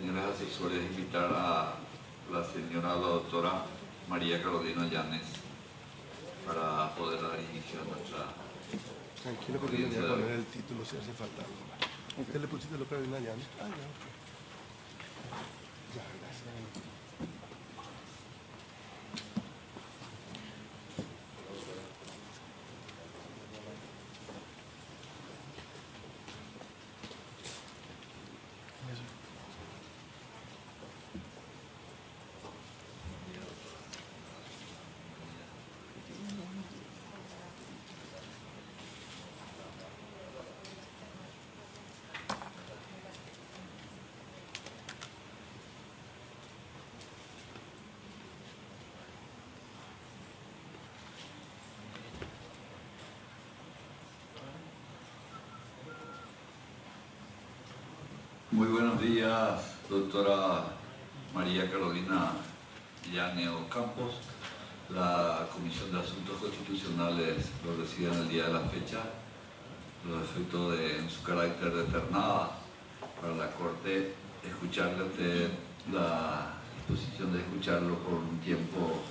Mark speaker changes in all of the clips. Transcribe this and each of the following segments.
Speaker 1: señores asesores, invitar a la señora la doctora María Carolina Llanes para poder dar inicio a nuestra...
Speaker 2: Tranquilo, porque le voy a poner el título si hace falta. ¿Usted le pusiste lo Carolina Llanes? Ah, ya, ok. Ya, gracias.
Speaker 1: Muy buenos días, doctora María Carolina Llanes Campos. La Comisión de Asuntos Constitucionales lo recibe en el día de la fecha, los efectos de, en su carácter de ternada para la Corte, escucharle a usted la disposición de escucharlo por un tiempo,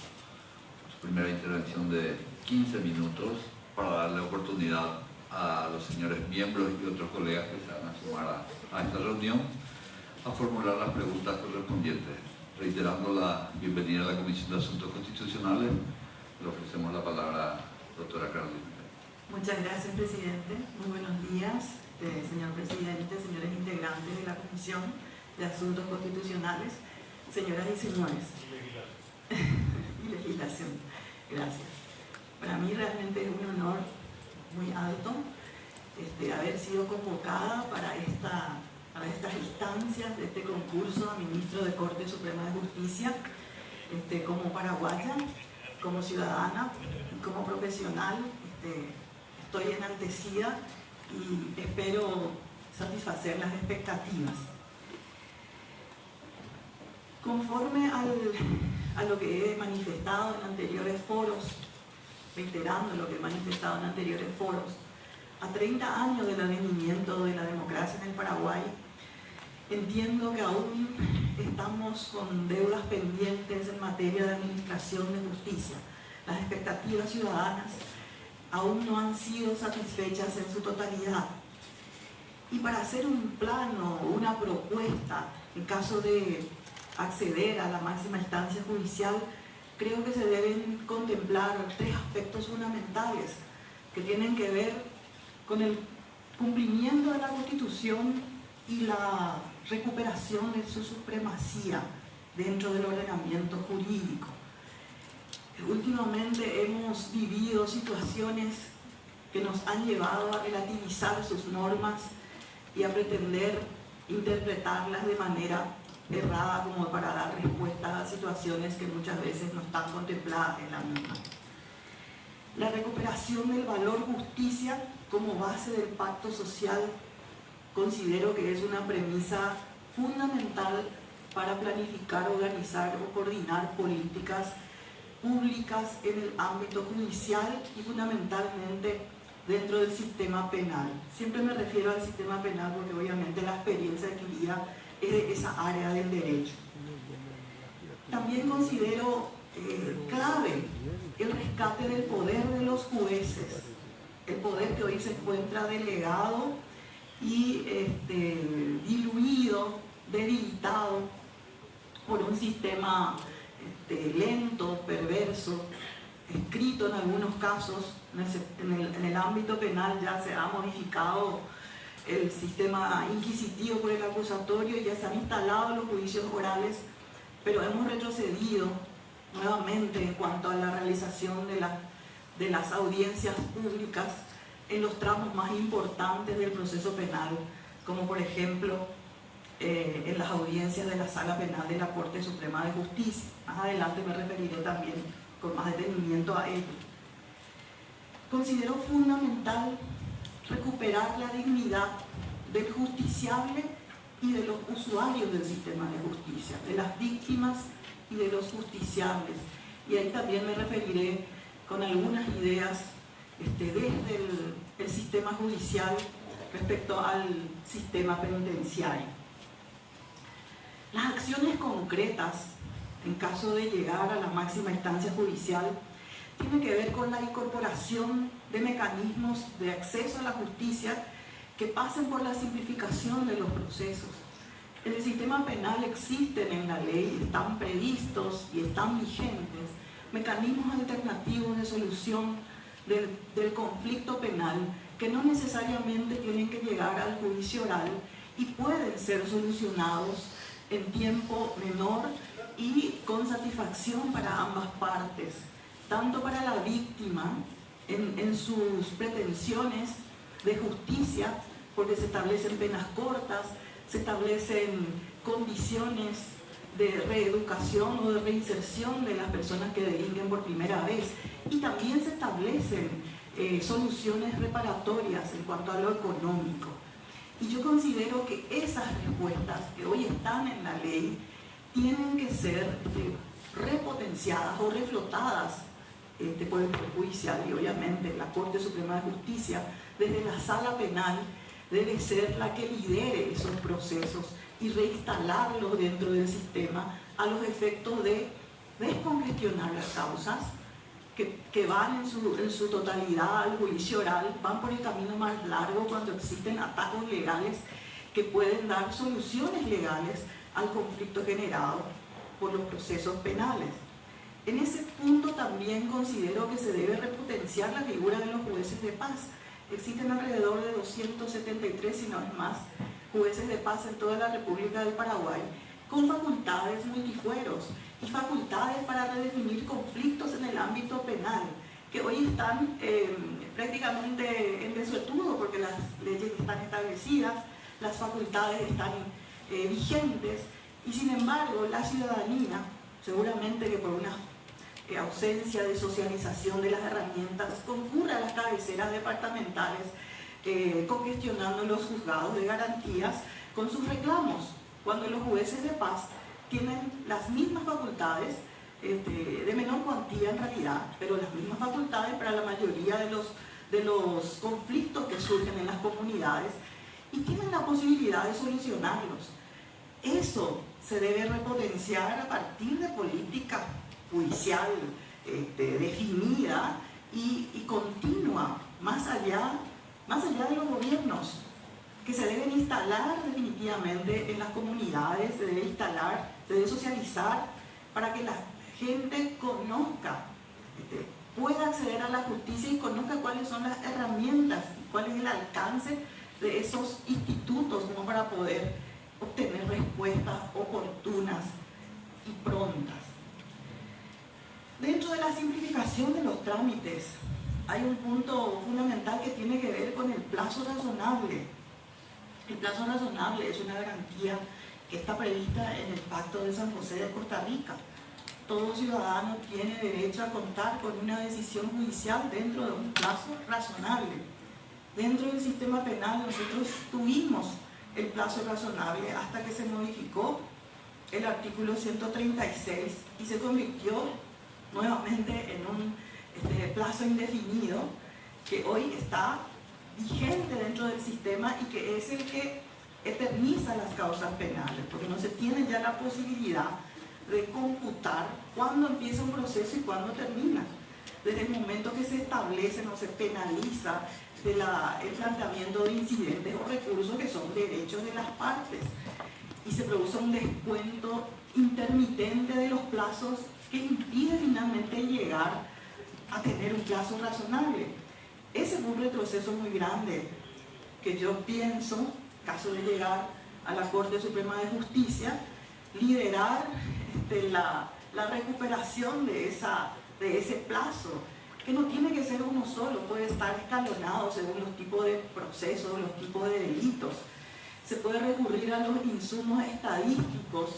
Speaker 1: su primera intervención de 15 minutos, para darle oportunidad a los señores miembros y otros colegas que se van a sumar a esta reunión a formular las preguntas correspondientes. Reiterando la bienvenida a la Comisión de Asuntos Constitucionales, le ofrecemos la palabra a la doctora Carolina.
Speaker 3: Muchas gracias, presidente. Muy buenos días, señor presidente, señores integrantes de la Comisión de Asuntos Constitucionales, señoras y señores. Y legislación. Gracias. Para mí realmente es un honor muy alto haber sido convocada para estas instancias de este concurso a Ministro de Corte Suprema de Justicia, como paraguaya, como ciudadana y como profesional. Estoy enaltecida y espero satisfacer las expectativas. Conforme a lo que he manifestado en anteriores foros, reiterando lo que he manifestado en anteriores foros, a 30 años del advenimiento de la democracia en el Paraguay, entiendo que aún estamos con deudas pendientes en materia de administración de justicia. Las expectativas ciudadanas aún no han sido satisfechas en su totalidad. Y para hacer un plano o una propuesta en caso de acceder a la máxima instancia judicial, creo que se deben contemplar 3 aspectos fundamentales que tienen que ver con el cumplimiento de la Constitución y la recuperación de su supremacía dentro del ordenamiento jurídico. Últimamente hemos vivido situaciones que nos han llevado a relativizar sus normas y a pretender interpretarlas de manera errada como para dar respuesta a situaciones que muchas veces no están contempladas en la misma. La recuperación del valor justicia como base del pacto social considero que es una premisa fundamental para planificar, organizar o coordinar políticas públicas en el ámbito judicial y fundamentalmente dentro del sistema penal. Siempre me refiero al sistema penal porque obviamente la experiencia adquirida es de esa área del derecho. También considero clave el rescate del poder de los jueces, el poder que hoy se encuentra delegado y diluido, debilitado por un sistema lento, perverso, escrito en algunos casos. En el ámbito penal ya se ha modificado el sistema inquisitivo por el acusatorio y ya se han instalado los juicios orales, pero hemos retrocedido nuevamente en cuanto a la realización de las audiencias públicas en los tramos más importantes del proceso penal, como por ejemplo en las audiencias de la Sala Penal de la Corte Suprema de Justicia. Más adelante me referiré también con más detenimiento a ello. Considero fundamental recuperar la dignidad del justiciable y de los usuarios del sistema de justicia, de las víctimas y de los justiciables. Y ahí también me referiré con algunas ideas desde el sistema judicial respecto al sistema penitenciario. Las acciones concretas, en caso de llegar a la máxima instancia judicial, tienen que ver con la incorporación de mecanismos de acceso a la justicia que pasen por la simplificación de los procesos. En el sistema penal existen en la ley, están previstos y están vigentes mecanismos alternativos de solución del conflicto penal que no necesariamente tienen que llegar al juicio oral y pueden ser solucionados en tiempo menor y con satisfacción para ambas partes, tanto para la víctima en sus pretensiones de justicia, porque se establecen penas cortas, se establecen condiciones de reeducación o de reinserción de las personas que delinquen por primera vez, y también se establecen soluciones reparatorias en cuanto a lo económico. Y yo considero que esas respuestas que hoy están en la ley tienen que ser repotenciadas o reflotadas por el Poder Judicial, y obviamente la Corte Suprema de Justicia, desde la sala penal, debe ser la que lidere esos procesos y reinstalarlos dentro del sistema a los efectos de descongestionar las causas que van en su totalidad al juicio oral, van por el camino más largo cuando existen atajos legales que pueden dar soluciones legales al conflicto generado por los procesos penales. En ese punto también considero que se debe repotenciar la figura de los jueces de paz. Existen alrededor de 273, si no es más, jueces de paz en toda la República del Paraguay, con facultades multifueros y facultades para redefinir conflictos en el ámbito penal, que hoy están prácticamente en desuetudo porque las leyes están establecidas, las facultades están vigentes, y sin embargo la ciudadanía, seguramente que por una ausencia de socialización de las herramientas, concurre a las cabeceras departamentales congestionando los juzgados de garantías con sus reclamos, cuando los jueces de paz tienen las mismas facultades, de menor cuantía en realidad, pero las mismas facultades para la mayoría de los conflictos que surgen en las comunidades, y tienen la posibilidad de solucionarlos. Eso se debe repotenciar a partir de política judicial definida y continua, más allá de los gobiernos, que se deben instalar definitivamente en las comunidades, se debe instalar, se debe socializar para que la gente conozca, pueda acceder a la justicia y conozca cuáles son las herramientas, cuál es el alcance de esos institutos como para poder obtener respuestas oportunas y prontas. Dentro de la simplificación de los trámites hay un punto fundamental que tiene que ver con el plazo razonable. El plazo razonable es una garantía que está prevista en el Pacto de San José de Costa Rica. Todo ciudadano tiene derecho a contar con una decisión judicial dentro de un plazo razonable. Dentro del sistema penal nosotros tuvimos el plazo razonable hasta que se modificó el artículo 136 y se convirtió nuevamente en un plazo indefinido que hoy está vigente dentro del sistema y que es el que eterniza las causas penales, porque no se tiene ya la posibilidad de computar cuándo empieza un proceso y cuándo termina. Desde el momento que se establece, no se penaliza el planteamiento de incidentes o recursos que son derechos de las partes, y se produce un descuento intermitente de los plazos que impide finalmente llegar a tener un plazo razonable. Ese es un retroceso muy grande que yo pienso, caso de llegar a la Corte Suprema de Justicia, liderar la recuperación de ese plazo, que no tiene que ser uno solo, puede estar escalonado según los tipos de procesos, los tipos de delitos. Se puede recurrir a los insumos estadísticos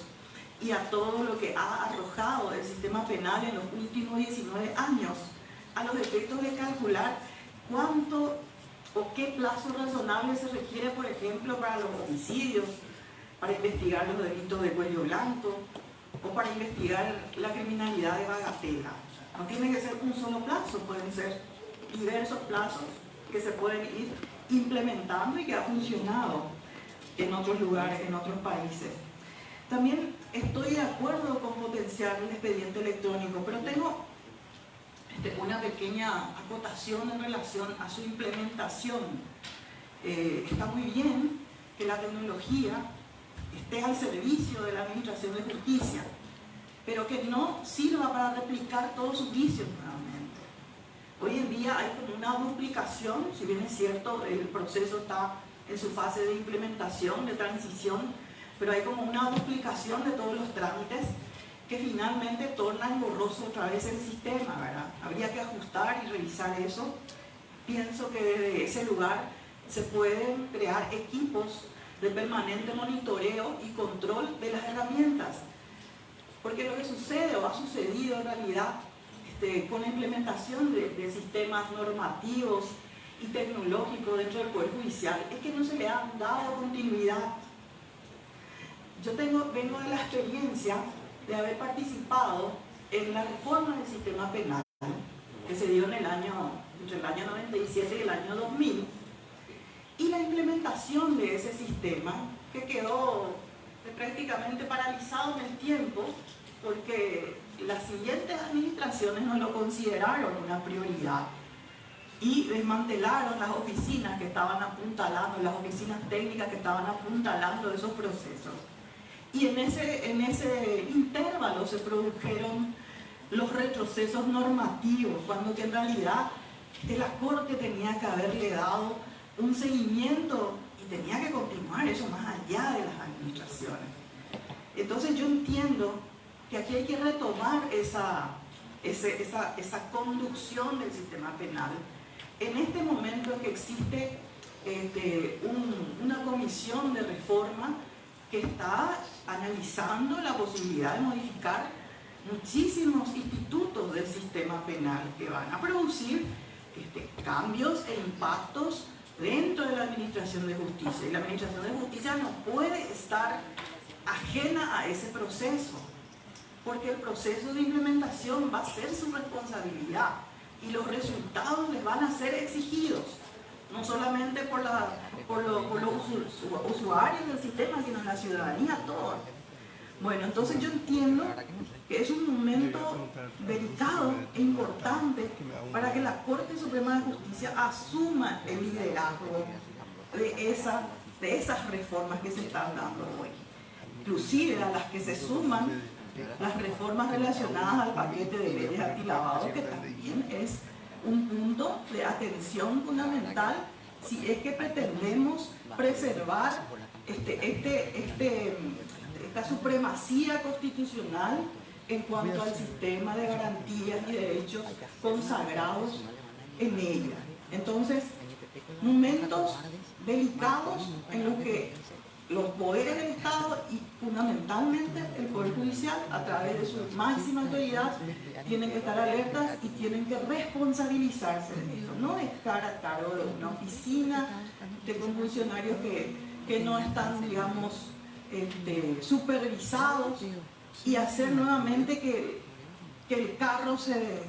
Speaker 3: y a todo lo que ha arrojado el sistema penal en los últimos 19 años, a los efectos de calcular cuánto o qué plazo razonable se requiere, por ejemplo, para los homicidios, para investigar los delitos de cuello blanco o para investigar la criminalidad de bagatela. No tiene que ser un solo plazo, pueden ser diversos plazos que se pueden ir implementando y que ha funcionado en otros lugares, en otros países. También estoy de acuerdo con potenciar el expediente electrónico, pero tengo una pequeña acotación en relación a su implementación. Está muy bien que la tecnología esté al servicio de la Administración de Justicia, pero que no sirva para replicar todos sus vicios nuevamente. Hoy en día hay como una duplicación, si bien es cierto, el proceso está en su fase de implementación, de transición, pero hay como una duplicación de todos los trámites que finalmente torna engorroso otra vez el sistema, ¿verdad? Habría que ajustar y revisar eso. Pienso que desde ese lugar se pueden crear equipos de permanente monitoreo y control de las herramientas. Porque lo que sucede o ha sucedido en realidad con la implementación de sistemas normativos y tecnológicos dentro del Poder Judicial es que no se le ha dado continuidad. Yo vengo de la experiencia de haber participado en la reforma del sistema penal que se dio entre el año 97 y el año 2000, y la implementación de ese sistema que quedó prácticamente paralizado en el tiempo porque las siguientes administraciones no lo consideraron una prioridad y desmantelaron las oficinas que estaban apuntalando, las oficinas técnicas que estaban apuntalando esos procesos. Y en ese intervalo se produjeron los retrocesos normativos, cuando que en realidad la Corte tenía que haberle dado un seguimiento y tenía que continuar eso más allá de las administraciones. Entonces yo entiendo que aquí hay que retomar esa conducción del sistema penal. En este momento en que existe una comisión de reforma que está analizando la posibilidad de modificar muchísimos institutos del sistema penal que van a producir cambios e impactos dentro de la Administración de Justicia. Y la Administración de Justicia no puede estar ajena a ese proceso, porque el proceso de implementación va a ser su responsabilidad y los resultados les van a ser exigidos, no solamente por los usuarios del sistema, sino la ciudadanía toda. Bueno, entonces yo entiendo que es un momento delicado e importante para que la Corte Suprema de Justicia asuma el liderazgo de esas reformas que se están dando hoy. Inclusive a las que se suman las reformas relacionadas al paquete de leyes antilavado, que también es un punto de atención fundamental si es que pretendemos preservar esta supremacía constitucional en cuanto al sistema de garantías y derechos consagrados en ella. Entonces, momentos delicados en los que los poderes del Estado y fundamentalmente el Poder Judicial, a través de su máxima autoridad, tienen que estar alertas y tienen que responsabilizarse de esto. No estar a cargo de una oficina con funcionarios que no están, digamos, supervisados, y hacer nuevamente que el carro se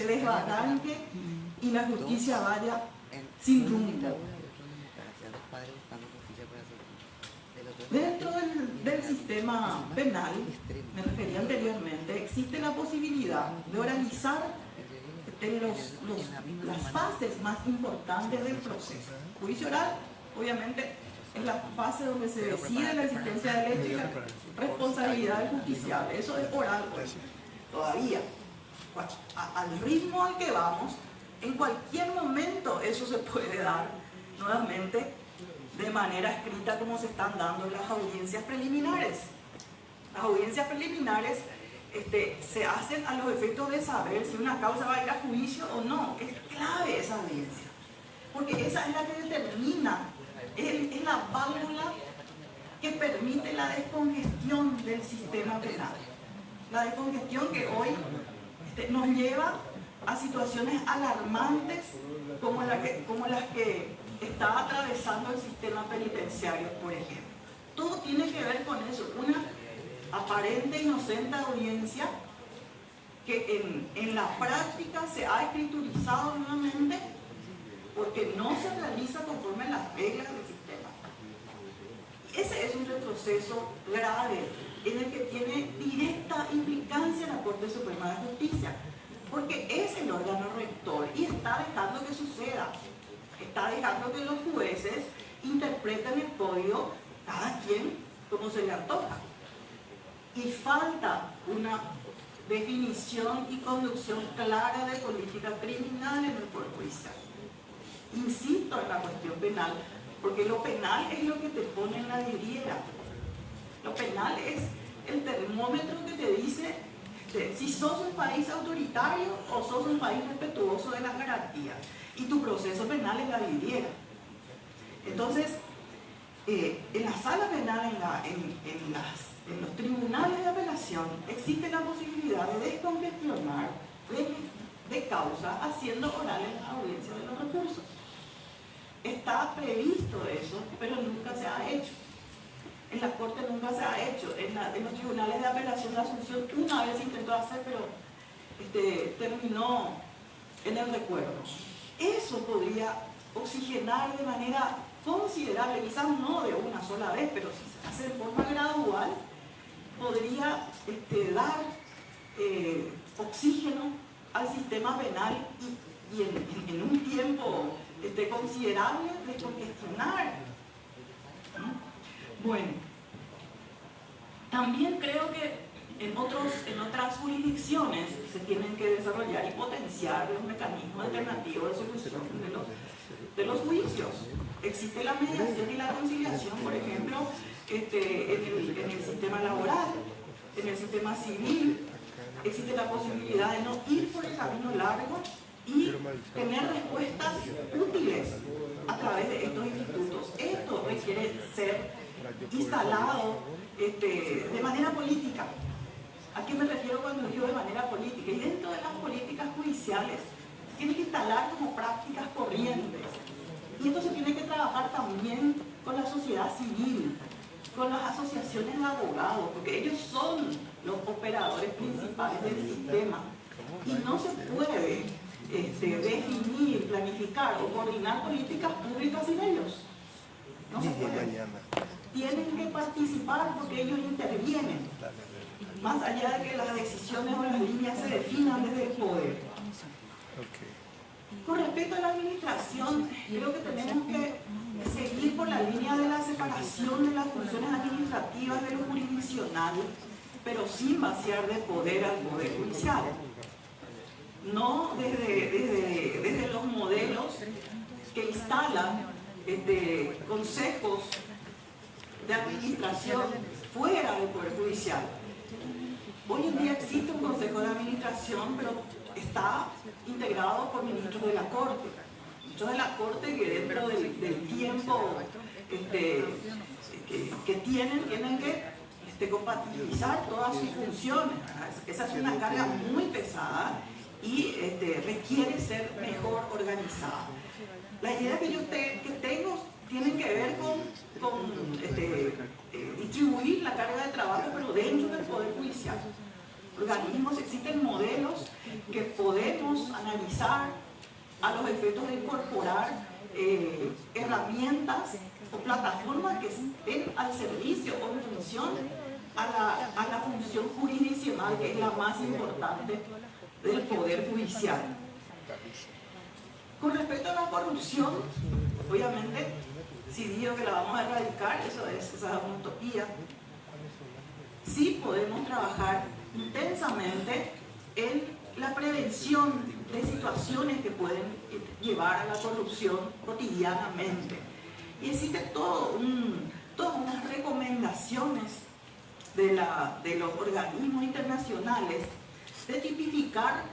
Speaker 3: desbarranque y la justicia vaya sin rumbo. Dentro del sistema penal, me refería anteriormente, existe la posibilidad de oralizar las fases más importantes del proceso. Juicio oral, obviamente, es la fase donde se decide la existencia de ley y la responsabilidad del justiciable. Eso es oral, pues, todavía. Al ritmo al que vamos, en cualquier momento eso se puede dar nuevamente de manera escrita, como se están dando las audiencias preliminares. Las audiencias preliminares se hacen a los efectos de saber si una causa va a ir a juicio o no. Es clave esa audiencia, porque esa es la que determina, es la válvula que permite la descongestión del sistema penal. La descongestión que hoy nos lleva a situaciones alarmantes como las que está atravesando el sistema penitenciario, por ejemplo. Todo tiene que ver con eso, una aparente inocente audiencia que en la práctica se ha escriturizado nuevamente porque no se realiza conforme a las reglas del sistema. Ese es un retroceso grave en el que tiene directa implicancia la Corte Suprema de Justicia, porque es el órgano rector y está dejando que suceda, está dejando que los jueces interpreten el código cada quien como se le antoja. Y falta una definición y conducción clara de política criminal en el Poder Judicial. Insisto en la cuestión penal, porque lo penal es lo que te pone en la vidriera. Lo penal es el termómetro que te dice si sos un país autoritario o sos un país respetuoso de las garantías. Y tu proceso penal es la vidriera. Entonces, en la sala penal, en los tribunales de apelación, existe la posibilidad de descongestionar de causa haciendo orales la audiencia de los recursos. Está previsto eso, pero nunca se ha hecho. En la Corte nunca se ha hecho. En los tribunales de apelación de Asunción una vez intentó hacer, pero terminó en el recuerdo. Eso podría oxigenar de manera considerable, quizás no de una sola vez, pero si se hace de forma gradual, podría dar oxígeno al sistema penal y en un tiempo considerable descongestionar. Bueno, también creo que en otras jurisdicciones se tienen que desarrollar y potenciar los mecanismos alternativos de solución de los juicios. Existe la mediación y la conciliación, por ejemplo, en el sistema laboral, en el sistema civil. Existe la posibilidad de no ir por el camino largo y tener respuestas útiles a través de estos institutos. Esto requiere ser instalado de manera política. ¿A qué me refiero cuando digo de manera política? Y dentro de las políticas judiciales se tiene que instalar como prácticas corrientes. Y esto se tiene que trabajar también con la sociedad civil, con las asociaciones de abogados, porque ellos son los operadores principales del sistema. Y no se puede definir, planificar o coordinar políticas públicas sin ellos. No se puede. Tienen que participar porque ellos intervienen, más allá de que las decisiones o las líneas se definan desde el poder. Con respecto a la administración, creo que tenemos que seguir por la línea de la separación de las funciones administrativas de lo jurisdiccional, pero sin vaciar de poder al Poder Judicial. No desde los modelos que instalan consejos de administración fuera del Poder Judicial. Hoy en día existe un consejo de administración, pero está integrado por ministros de la Corte. Ministros de la Corte que dentro del tiempo que tienen que compatibilizar todas sus funciones. Esa es una carga muy pesada y requiere ser mejor organizada. La idea que yo tengo tienen que ver con distribuir la carga de trabajo, pero dentro del Poder Judicial. Organismos, existen modelos que podemos analizar a los efectos de incorporar herramientas o plataformas que estén al servicio o en función a la función jurisdiccional, que es la más importante del Poder Judicial. Con respecto a la corrupción, obviamente, si digo que la vamos a erradicar, esa es una utopía. Sí podemos trabajar intensamente en la prevención de situaciones que pueden llevar a la corrupción cotidianamente. Y existen todas unas recomendaciones de los organismos internacionales de tipificar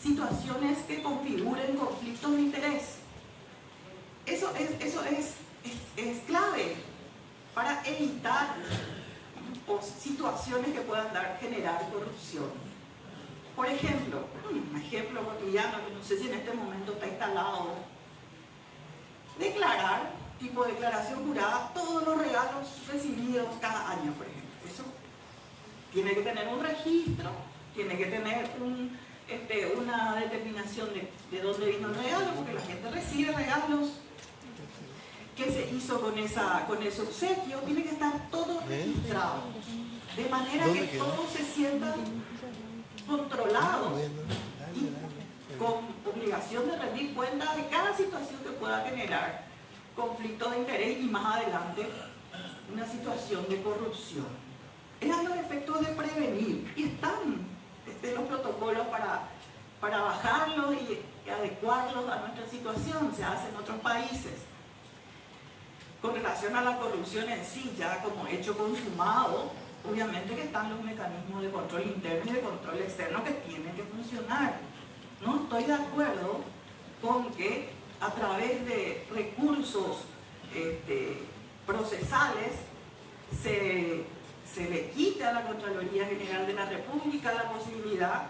Speaker 3: situaciones que configuren conflictos de interés. Eso es clave para evitar situaciones que puedan generar corrupción. Por ejemplo, un ejemplo cotidiano que no sé si en este momento está instalado: declarar, tipo de declaración jurada, todos los regalos recibidos cada año, por ejemplo. Eso tiene que tener un registro, tiene que tener una determinación de dónde vino el regalo, porque la gente recibe regalos qué se hizo con ese obsequio, tiene que estar todo registrado, de manera que todos se sientan controlados y con obligación de rendir cuenta de cada situación que pueda generar conflicto de interés y más adelante una situación de corrupción. Eran los efectos de prevenir y están los protocolos para bajarlos y adecuarlos a nuestra situación, se hace en otros países. Con relación a la corrupción en sí, ya como hecho consumado, obviamente que están los mecanismos de control interno y de control externo que tienen que funcionar. No estoy de acuerdo con que a través de recursos procesales se le quite a la Contraloría General de la República la posibilidad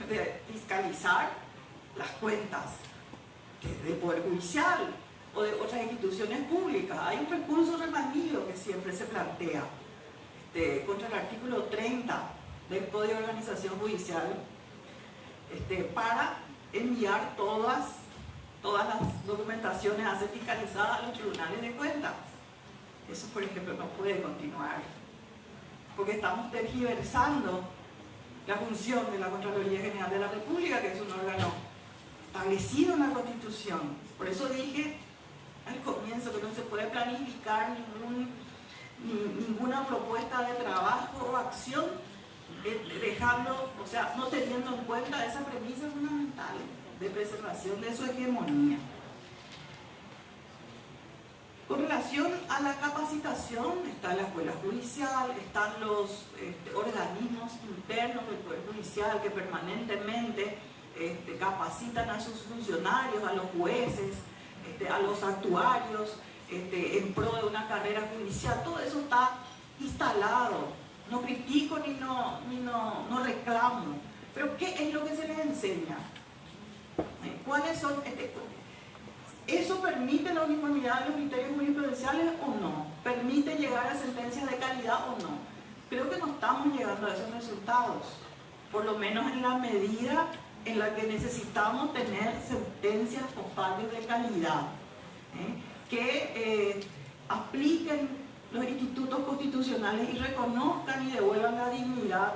Speaker 3: de fiscalizar las cuentas del Poder Judicial o de otras instituciones públicas. Hay un recurso remanido que siempre se plantea contra el artículo 30 del Código de Organización Judicial para enviar todas las documentaciones a ser fiscalizadas a los tribunales de cuentas. Eso, por ejemplo, no puede continuar, porque estamos tergiversando la función de la Contraloría General de la República, que es un órgano establecido en la Constitución. Por eso dije al comienzo que no se puede planificar ninguna propuesta de trabajo o acción dejando, o sea, no teniendo en cuenta esa premisa fundamental de preservación de su hegemonía. Con relación a la capacitación, está la escuela judicial, están los organismos internos del Poder Judicial que permanentemente capacitan a sus funcionarios, a los jueces, a los actuarios, en pro de una carrera judicial. Todo eso está instalado. No critico ni no reclamo. Pero ¿qué es lo que se les enseña? ¿Cuáles son? ¿Eso permite la uniformidad de los criterios jurisprudenciales o no? ¿Permite llegar a sentencias de calidad o no? Creo que no estamos llegando a esos resultados, por lo menos en la medida en la que necesitamos tener sentencias o fallos de calidad, que apliquen los institutos constitucionales y reconozcan y devuelvan la dignidad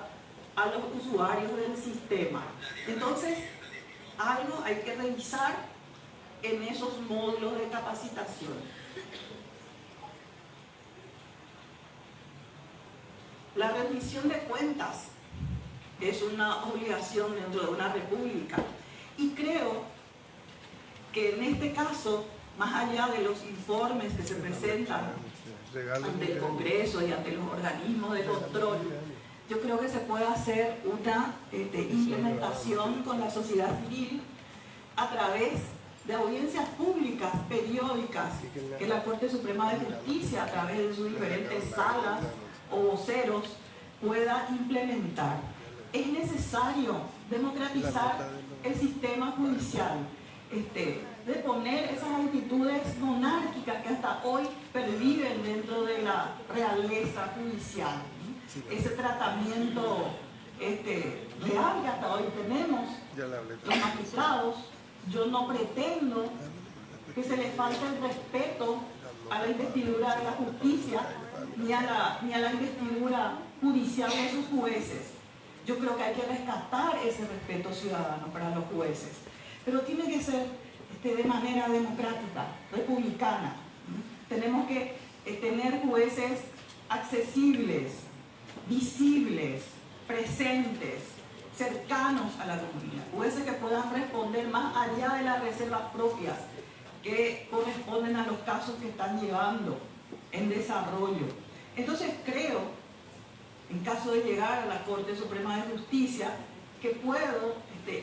Speaker 3: a los usuarios del sistema. Entonces, algo hay que revisar en esos módulos de capacitación. La rendición de cuentas es una obligación dentro de una república y creo que en este caso, más allá de los informes que se presentan ante el Congreso y ante los organismos de control, yo creo que se puede hacer una implementación con la sociedad civil a través de audiencias públicas periódicas que la Corte Suprema de Justicia, a través de sus diferentes salas o voceros, pueda implementar. Es necesario democratizar el sistema judicial, de poner esas actitudes monárquicas que hasta hoy perviven dentro de la realeza judicial. Ese tratamiento real que hasta hoy tenemos los magistrados. Yo no pretendo que se les falte el respeto a la investidura de la justicia ni a la investidura judicial de sus jueces. Yo creo que hay que rescatar ese respeto ciudadano para los jueces, pero tiene que ser de manera democrática, republicana. Tenemos que tener jueces accesibles, visibles, presentes, cercanos a la comunidad, jueces que puedan responder más allá de las reservas propias que corresponden a los casos que están llevando en desarrollo. Entonces creo, en caso de llegar a la Corte Suprema de Justicia, que puedo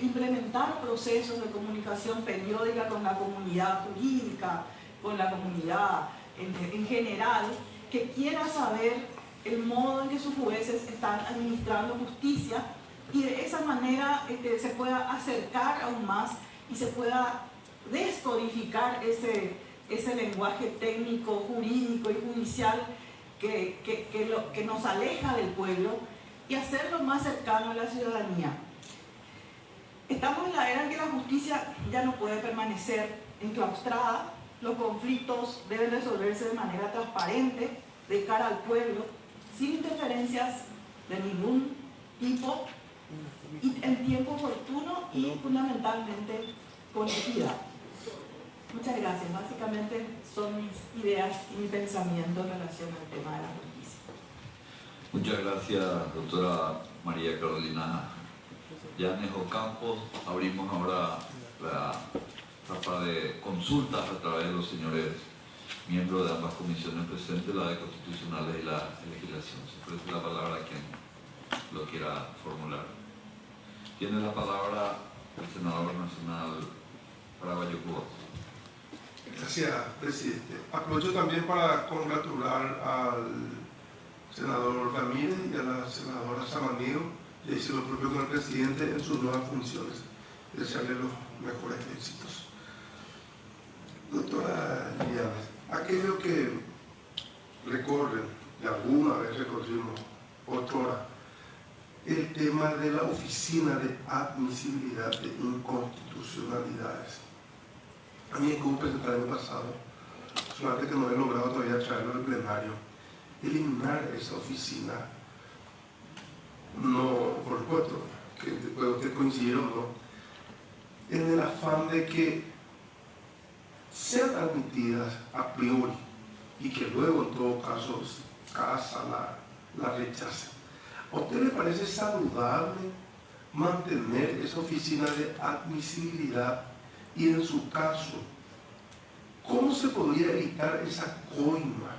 Speaker 3: implementar procesos de comunicación periódica con la comunidad jurídica, con la comunidad en general, que quiera saber el modo en que sus jueces están administrando justicia, y de esa manera se pueda acercar aún más y se pueda descodificar ese lenguaje técnico, jurídico y judicial que nos aleja del pueblo y hacerlo más cercano a la ciudadanía. Estamos en la era en que la justicia ya no puede permanecer enclaustrada los conflictos deben resolverse de manera transparente, de cara al pueblo, sin interferencias de ningún tipo, y en tiempo oportuno y fundamentalmente con equidad. Muchas gracias. Básicamente son mis ideas y mi pensamiento en relación al tema de la justicia.
Speaker 1: Muchas gracias, doctora María Carolina Llanes Ocampos. Abrimos ahora la etapa de consultas a través de los señores miembros de ambas comisiones presentes, la de Constitucionales y la de Legislación. Se ofrece la palabra a quien lo quiera formular. Tiene la palabra el senador nacional Caraballo Cuba.
Speaker 2: Gracias, presidente. Aprovecho también para congratular al senador Ramírez y a la senadora Samaniego, y hice lo propio con el presidente en sus nuevas funciones. Desearle los mejores éxitos. Doctora Llanes, aquello que recorren, y alguna vez recorrimos, otrora, el tema de la Oficina de Admisibilidad de Inconstitucionalidades. A mí me estuvo presentar el año pasado, solamente que no he logrado todavía traerlo al plenario. Eliminar esa oficina, no, por supuesto, que puede usted coincidir o no, en el afán de que sean admitidas a priori y que luego en todo caso cada sala la rechace. ¿A usted le parece saludable mantener esa oficina de admisibilidad? Y en su caso, ¿cómo se podría evitar esa coima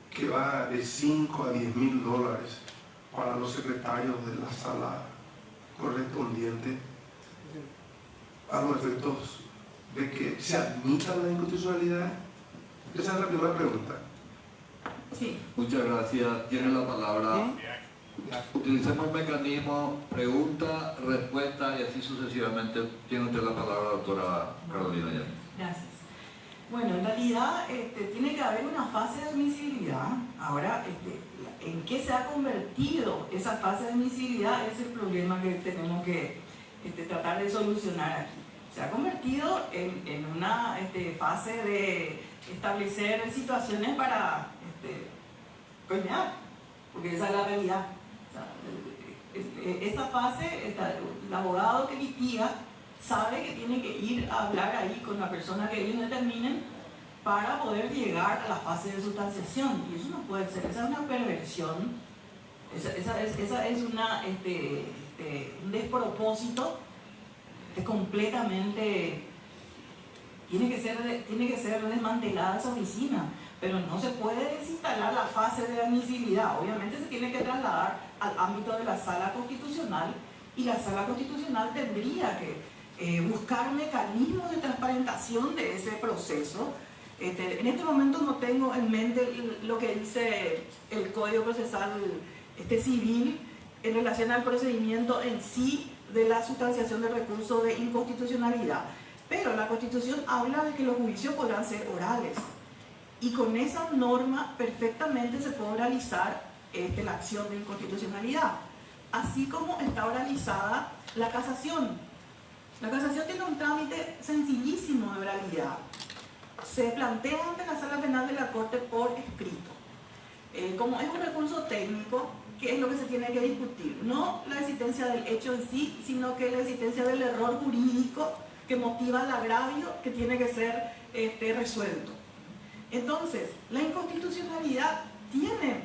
Speaker 2: que va de 5 a 10 mil dólares para los secretarios de la sala correspondiente a los efectos de que se admita la inconstitucionalidad? Esa es la primera pregunta.
Speaker 3: Sí.
Speaker 1: Muchas gracias. Tiene la palabra. Utilicemos el mecanismo pregunta, respuesta y así sucesivamente. Tiene usted la palabra, doctora Carolina Llanes.
Speaker 3: Gracias. Bueno, en realidad tiene que haber una fase de admisibilidad. Ahora, ¿en qué se ha convertido esa fase de admisibilidad? Ese es el problema que tenemos que tratar de solucionar aquí. Se ha convertido en una fase de establecer situaciones para coimear, porque esa es la realidad. Esa fase, el abogado que litiga sabe que tiene que ir a hablar ahí con la persona que ellos determinen para poder llegar a la fase de sustanciación, y eso no puede ser, esa es una perversión, esa es un despropósito que completamente tiene que ser desmantelada esa oficina. Pero no se puede desinstalar la fase de admisibilidad. Obviamente se tiene que trasladar al ámbito de la sala constitucional, y la sala constitucional tendría que buscar mecanismos de transparentación de ese proceso. En este momento no tengo en mente lo que dice el Código Procesal Civil en relación al procedimiento en sí de la sustanciación del recurso de inconstitucionalidad. Pero la Constitución habla de que los juicios podrán ser orales. Y con esa norma perfectamente se puede oralizar la acción de inconstitucionalidad, así como está oralizada la casación. La casación tiene un trámite sencillísimo de oralidad. Se plantea ante la sala penal de la Corte por escrito. Como es un recurso técnico, ¿qué es lo que se tiene que discutir? No la existencia del hecho en sí, sino que la existencia del error jurídico que motiva el agravio que tiene que ser resuelto. Entonces, la inconstitucionalidad tiene,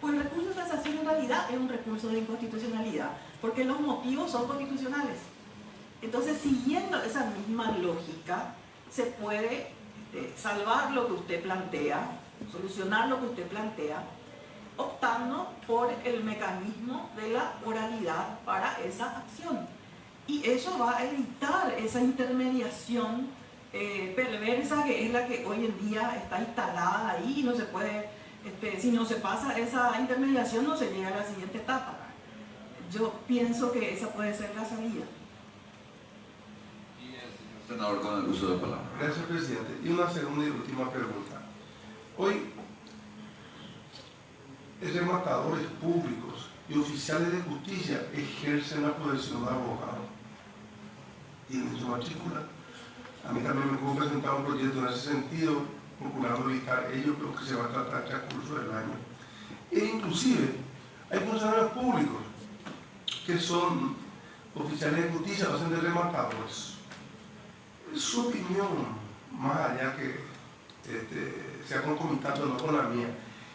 Speaker 3: pues el recurso de casación en realidad es un recurso de inconstitucionalidad, porque los motivos son constitucionales. Entonces, siguiendo esa misma lógica, se puede salvar lo que usted plantea, solucionar lo que usted plantea, optando por el mecanismo de la oralidad para esa acción. Y eso va a evitar esa intermediación perversa que es la que hoy en día está instalada ahí, y no se puede, si no se pasa esa intermediación no se llega a la siguiente etapa. Yo pienso que esa puede ser la salida.
Speaker 1: Y el señor senador con el uso de palabra.
Speaker 2: Gracias, presidente. Y una segunda y última pregunta. Hoy, rematadores públicos y oficiales de justicia ejercen la profesión de abogado. Tienen su matrícula, A mí también me han presentado un proyecto en ese sentido, procurando evitar ello, lo que se va a tratar en el curso del año. E inclusive hay funcionarios públicos que son oficiales de justicia, hacen de rematadores. Su opinión, más allá que sea concomitante o no con la mía,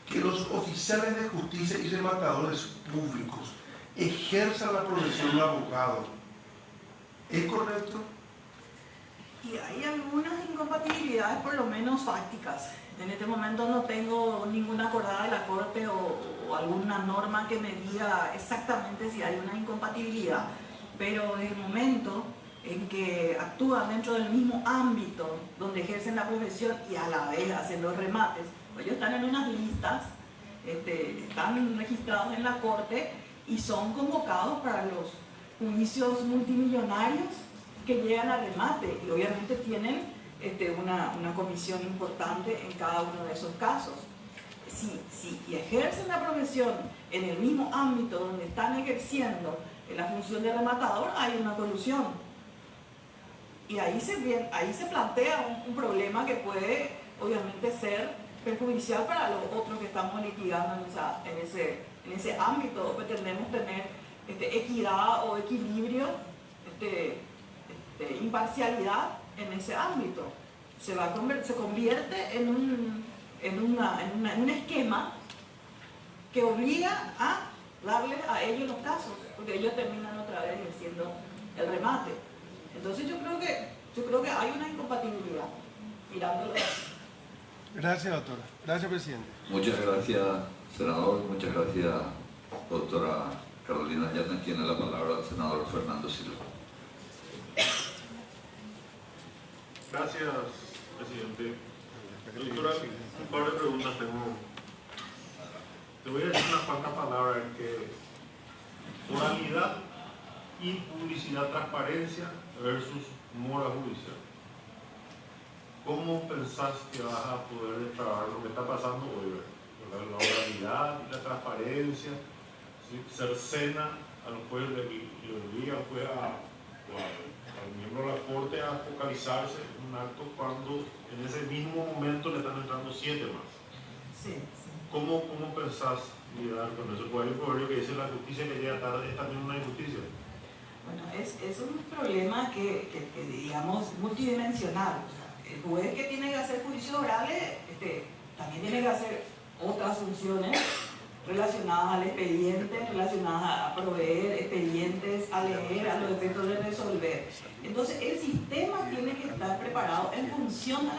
Speaker 2: que los oficiales de justicia y rematadores públicos ejerzan la profesión de abogado, ¿es correcto?
Speaker 3: Y hay algunas incompatibilidades, por lo menos fácticas. En este momento no tengo ninguna acordada de la Corte o alguna norma que me diga exactamente si hay una incompatibilidad, pero desde el momento en que actúan dentro del mismo ámbito donde ejercen la profesión y a la vez hacen los remates, pues ellos están en unas listas, están registrados en la Corte y son convocados para los juicios multimillonarios que llegan a remate, y obviamente tienen una comisión importante en cada uno de esos casos. Si ejercen la profesión en el mismo ámbito donde están ejerciendo la función de rematador, hay una colusión. Y ahí se plantea un problema que puede obviamente ser perjudicial para los otros que estamos litigando en ese ámbito. Pretendemos tener equidad o equilibrio, imparcialidad en ese ámbito. Se convierte en un esquema que obliga a darles a ellos los casos, porque ellos terminan otra vez ejerciendo el remate. Entonces yo creo que hay una incompatibilidad, mirándolo.
Speaker 2: Gracias, doctora. Gracias, presidente.
Speaker 1: Muchas gracias, senador. Muchas gracias, doctora Carolina Llanes. Tiene la palabra el senador Fernando Silva.
Speaker 4: Gracias, presidente. Doctora, un par de preguntas tengo. Te voy a decir unas cuantas palabras que oralidad y publicidad, transparencia versus mora judicial. ¿Cómo pensás que vas a poder destrabar lo que está pasando hoy? La oralidad y la transparencia, ¿sí? Cercena al juez, le obliga al juez al miembro de la Corte a focalizarse en un acto cuando en ese mismo momento le están entrando 7 más.
Speaker 3: Sí.
Speaker 4: ¿Cómo pensás lidiar con eso? Porque hay un problema que dice la justicia que llega tarde, es también una injusticia.
Speaker 3: Bueno, es un problema que digamos, multidimensional. O sea, el juez que tiene que hacer juicios orales también tiene que hacer otras funciones relacionadas al expediente, relacionadas a proveer expedientes, a leer, a los efectos de resolver. Entonces, el sistema tiene que estar preparado en función a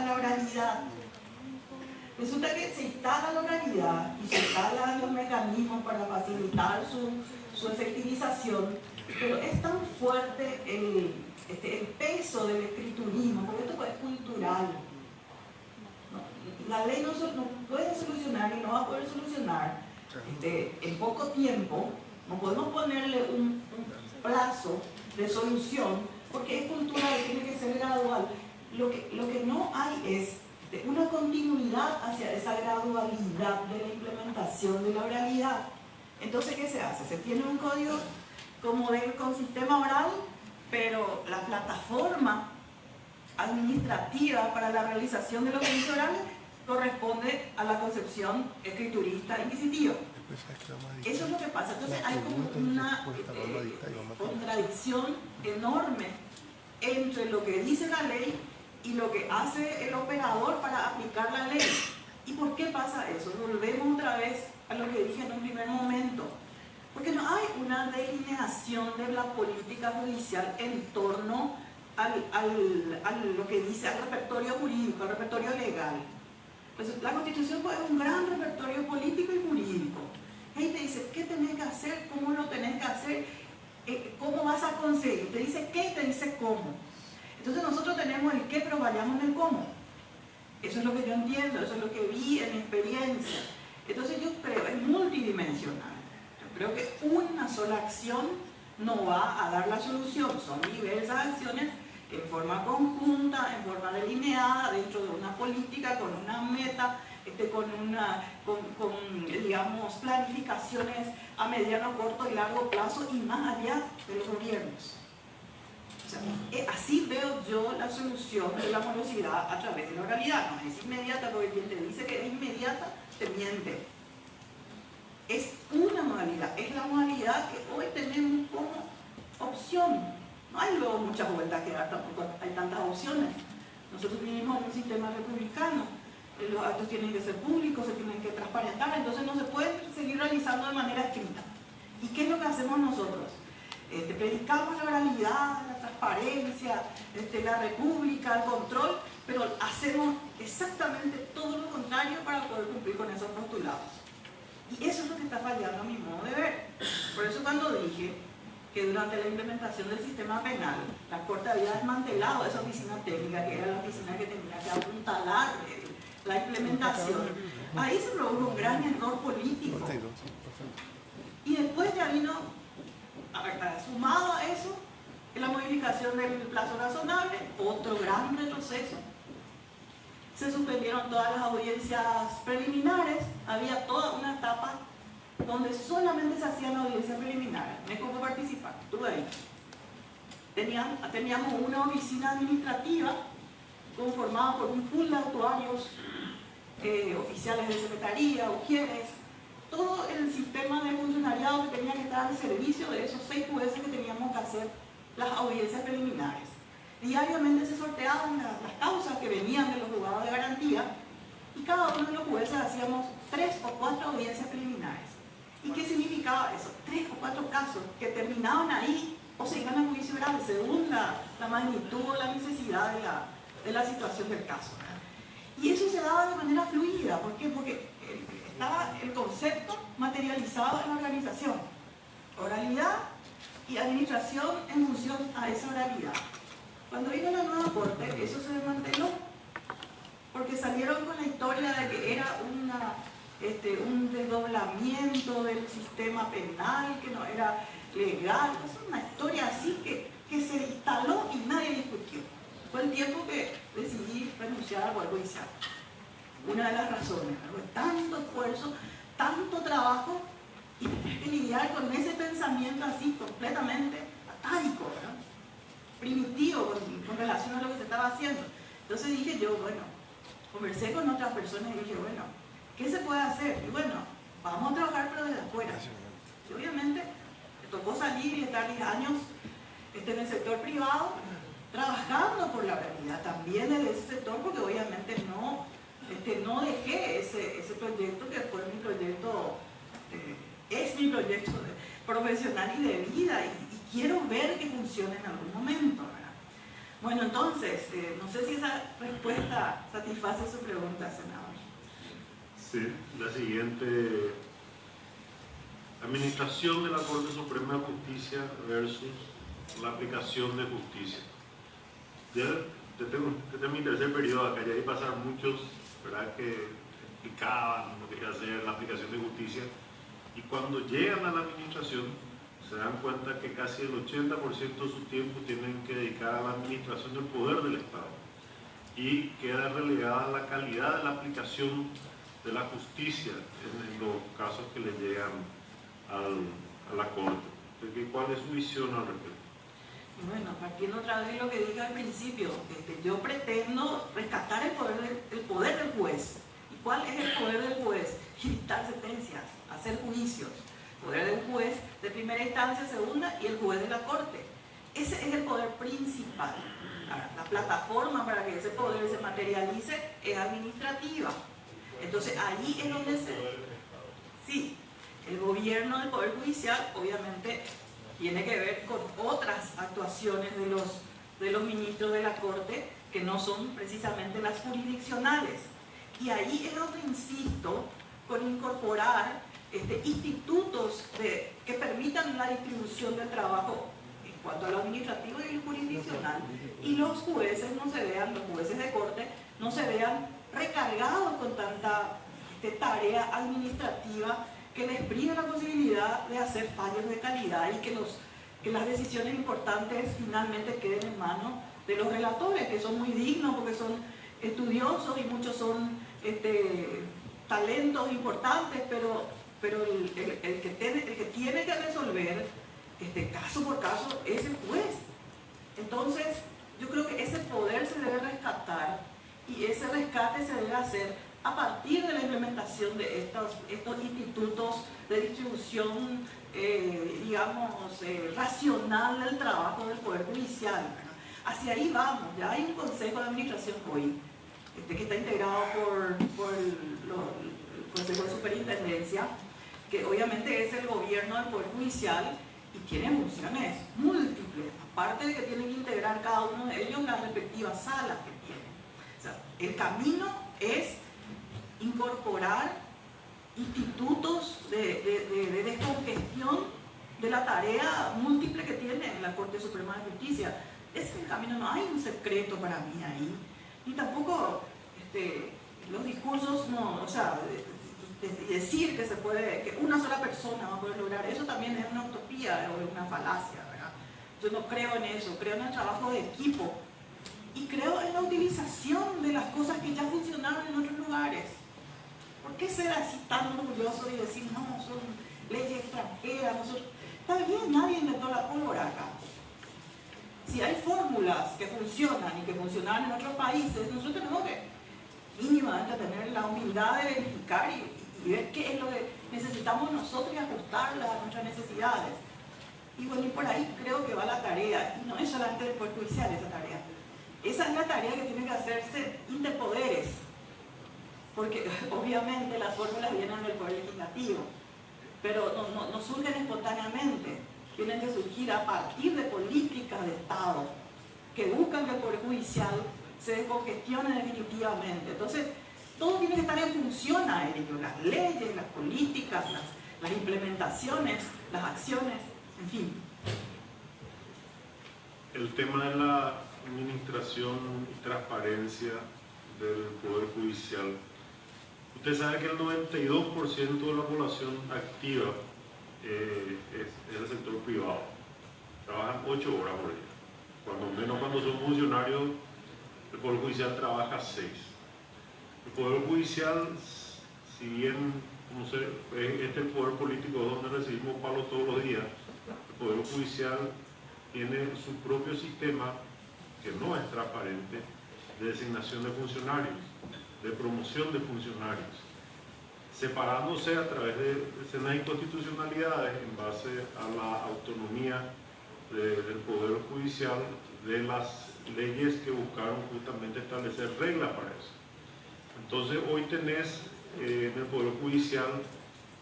Speaker 3: la oralidad. Resulta que se instala la oralidad y se instalan los mecanismos para facilitar su efectivización, pero es tan fuerte el peso del escriturismo, porque esto es cultural. La ley no puede solucionar y no va a poder solucionar en poco tiempo. No podemos ponerle un plazo de solución porque es cultural, tiene que ser gradual. Lo que no hay es una continuidad hacia esa gradualidad de la implementación de la oralidad. Entonces, ¿qué se hace? Se tiene un código con sistema oral, pero la plataforma administrativa para la realización de los juicios orales corresponde a la concepción escriturista inquisitiva. Eso es lo que pasa. Entonces hay como una contradicción enorme entre lo que dice la ley y lo que hace el operador para aplicar la ley. ¿Y por qué pasa eso? Volvemos otra vez a lo que dije en un primer momento. Porque no hay una delineación de la política judicial en torno a lo que dice al repertorio jurídico, al repertorio legal. Pues la Constitución es un gran repertorio político y jurídico. Ahí te dice qué tenés que hacer, cómo lo tenés que hacer, cómo vas a conseguir. Te dice qué y te dice cómo. Entonces nosotros tenemos el qué, pero vayamos en el cómo. Eso es lo que yo entiendo, eso es lo que vi en mi experiencia. Entonces yo creo, es multidimensional. Yo creo que una sola acción no va a dar la solución. Son diversas acciones en forma conjunta, en forma delineada, dentro de una política, con una meta, con digamos, planificaciones a mediano, corto y largo plazo y más allá de los gobiernos. sea, así veo yo la solución de la morosidad a través de la oralidad. No es inmediata, porque quien te dice que es inmediata te miente. Es una modalidad, es la modalidad que hoy tenemos como opción. No hay luego muchas vueltas que dar, tampoco hay tantas opciones. Nosotros vivimos en un sistema republicano, los actos tienen que ser públicos, se tienen que transparentar, entonces no se pueden seguir realizando de manera escrita. ¿Y qué es lo que hacemos nosotros? Predicamos la oralidad, la transparencia, la república, el control, pero hacemos exactamente todo lo contrario para poder cumplir con esos postulados. Y eso es lo que está fallando a mi modo de ver. Por eso cuando dije que durante la implementación del sistema penal, la Corte había desmantelado esa oficina técnica, que era la oficina que tenía que apuntalar la implementación, ahí se produjo un gran error político. Y después ya vino, sumado a eso, la modificación del plazo razonable, otro gran retroceso. Se suspendieron todas las audiencias preliminares, había toda una etapa donde solamente se hacían audiencias preliminares. Me tocó participar, estuve ahí. Teníamos una oficina administrativa conformada por un pool de actuarios, oficiales de secretaría, ujieres, todo el sistema de funcionariado que tenía que estar al servicio de esos 6 jueces que teníamos que hacer las audiencias preliminares. Diariamente se sorteaban las causas que venían de los juzgados de garantía y cada uno de los jueces hacíamos 3 o 4 audiencias preliminares. ¿Y qué significaba eso? 3 o 4 casos que terminaban ahí o se iban a juicio oral según la magnitud o la necesidad de la situación del caso. Y eso se daba de manera fluida. ¿Por qué? Porque estaba el concepto materializado en la organización. Oralidad y administración en función a esa oralidad. Cuando vino la nueva corte, eso se desmanteló. Porque salieron con la historia de que era un desdoblamiento del sistema penal, que no era legal. Es una historia así que se instaló y nadie discutió. Fue el tiempo que decidí renunciar al Poder Judicial. Una de las razones, ¿no? Tanto esfuerzo, tanto trabajo y tener que lidiar con ese pensamiento así completamente atávico, ¿no? Primitivo con relación a lo que se estaba haciendo. Entonces dije yo, bueno, conversé con otras personas y dije, bueno, ¿qué se puede hacer? Y bueno, vamos a trabajar pero desde afuera. Y obviamente me tocó salir y estar 10 años en el sector privado, trabajando por la oralidad también desde ese sector, porque obviamente no dejé ese proyecto que fue mi proyecto, es mi proyecto profesional y de vida, y quiero ver que funcione en algún momento, ¿verdad? Bueno, entonces, no sé si esa respuesta satisface su pregunta, senador.
Speaker 4: Sí, la siguiente: administración de la Corte Suprema de Justicia versus la aplicación de justicia. Ya desde mi tercer periodo acá ya hay pasar muchos, ¿verdad?, que explicaban lo que quería hacer la aplicación de justicia, y cuando llegan a la administración se dan cuenta que casi el 80% de su tiempo tienen que dedicar a la administración del poder del Estado y queda relegada la calidad de la aplicación de la justicia en los casos que le llegan a la Corte. ¿Cuál es su visión al respecto?
Speaker 3: Bueno, partiendo otra vez de lo que dije al principio, yo pretendo rescatar el poder del juez. ¿Y cuál es el poder del juez? Dictar sentencias, hacer juicios. El poder del juez de primera instancia, segunda, y el juez de la Corte. Ese es el poder principal. La plataforma para que ese poder se materialice es administrativa. Entonces ahí es donde sí, el gobierno del Poder Judicial obviamente tiene que ver con otras actuaciones de los ministros de la Corte que no son precisamente las jurisdiccionales. Y ahí es donde insisto con incorporar institutos que permitan la distribución del trabajo en cuanto a lo administrativo y lo jurisdiccional. Y los jueces los jueces de Corte no se vean recargados con tanta tarea administrativa que les prive la posibilidad de hacer fallos de calidad y que las decisiones importantes finalmente queden en manos de los relatores, que son muy dignos porque son estudiosos y muchos son talentos importantes, pero el que tiene que resolver caso por caso es el juez. Entonces, yo creo que ese poder se debe rescatar y ese rescate se debe hacer a partir de la implementación de estos institutos de distribución, digamos, racional del trabajo del Poder Judicial, ¿verdad? Hacia ahí vamos. Ya hay un Consejo de Administración hoy, que está integrado por el Consejo de Superintendencia, que obviamente es el gobierno del Poder Judicial y tiene funciones múltiples, aparte de que tienen que integrar cada uno de ellos las respectivas salas que tienen. O sea, el camino es incorporar institutos de descongestión de la tarea múltiple que tiene la Corte Suprema de Justicia. Ese es el camino, no hay un secreto para mí ahí, ni tampoco los discursos, no, o sea, decir que se puede, que una sola persona va a poder lograr, eso también es una utopía o una falacia, ¿verdad? Yo no creo en eso, creo en el trabajo de equipo y creo en la utilización de las cosas que ya funcionaron en otros lugares. ¿Por qué ser así tan orgulloso y decir, no, son leyes extranjeras, nosotros? Está bien, nadie inventó la pólvora acá. Si hay fórmulas que funcionan y que funcionaron en otros países, nosotros tenemos que mínimamente tener la humildad de verificar y ver qué es lo que necesitamos nosotros y ajustarlas a nuestras necesidades. Y bueno, y por ahí creo que va la tarea, y no es solamente del Poder Judicial esa tarea. Esa es la tarea que tiene que hacerse interpoderes, porque obviamente las fórmulas vienen del Poder Legislativo, pero no surgen espontáneamente, tienen que surgir a partir de políticas de Estado que buscan que el Poder Judicial se descongestione definitivamente. Entonces, todo tiene que estar en función a ello, las leyes, las políticas, las implementaciones, las acciones, en fin.
Speaker 4: El tema de la administración y transparencia del Poder Judicial. Usted sabe que el 92% de la población activa es el sector privado. Trabajan 8 horas por día. Cuando menos cuando son funcionarios, el Poder Judicial trabaja 6. El Poder Judicial, si bien no sé, este es el poder político donde recibimos palos todos los días, el Poder Judicial tiene su propio sistema que no es transparente de designación de funcionarios, de promoción de funcionarios, separándose a través de escenas inconstitucionalidades en base a la autonomía del Poder Judicial, de las leyes que buscaron justamente establecer reglas para eso. Entonces hoy tenés en el Poder Judicial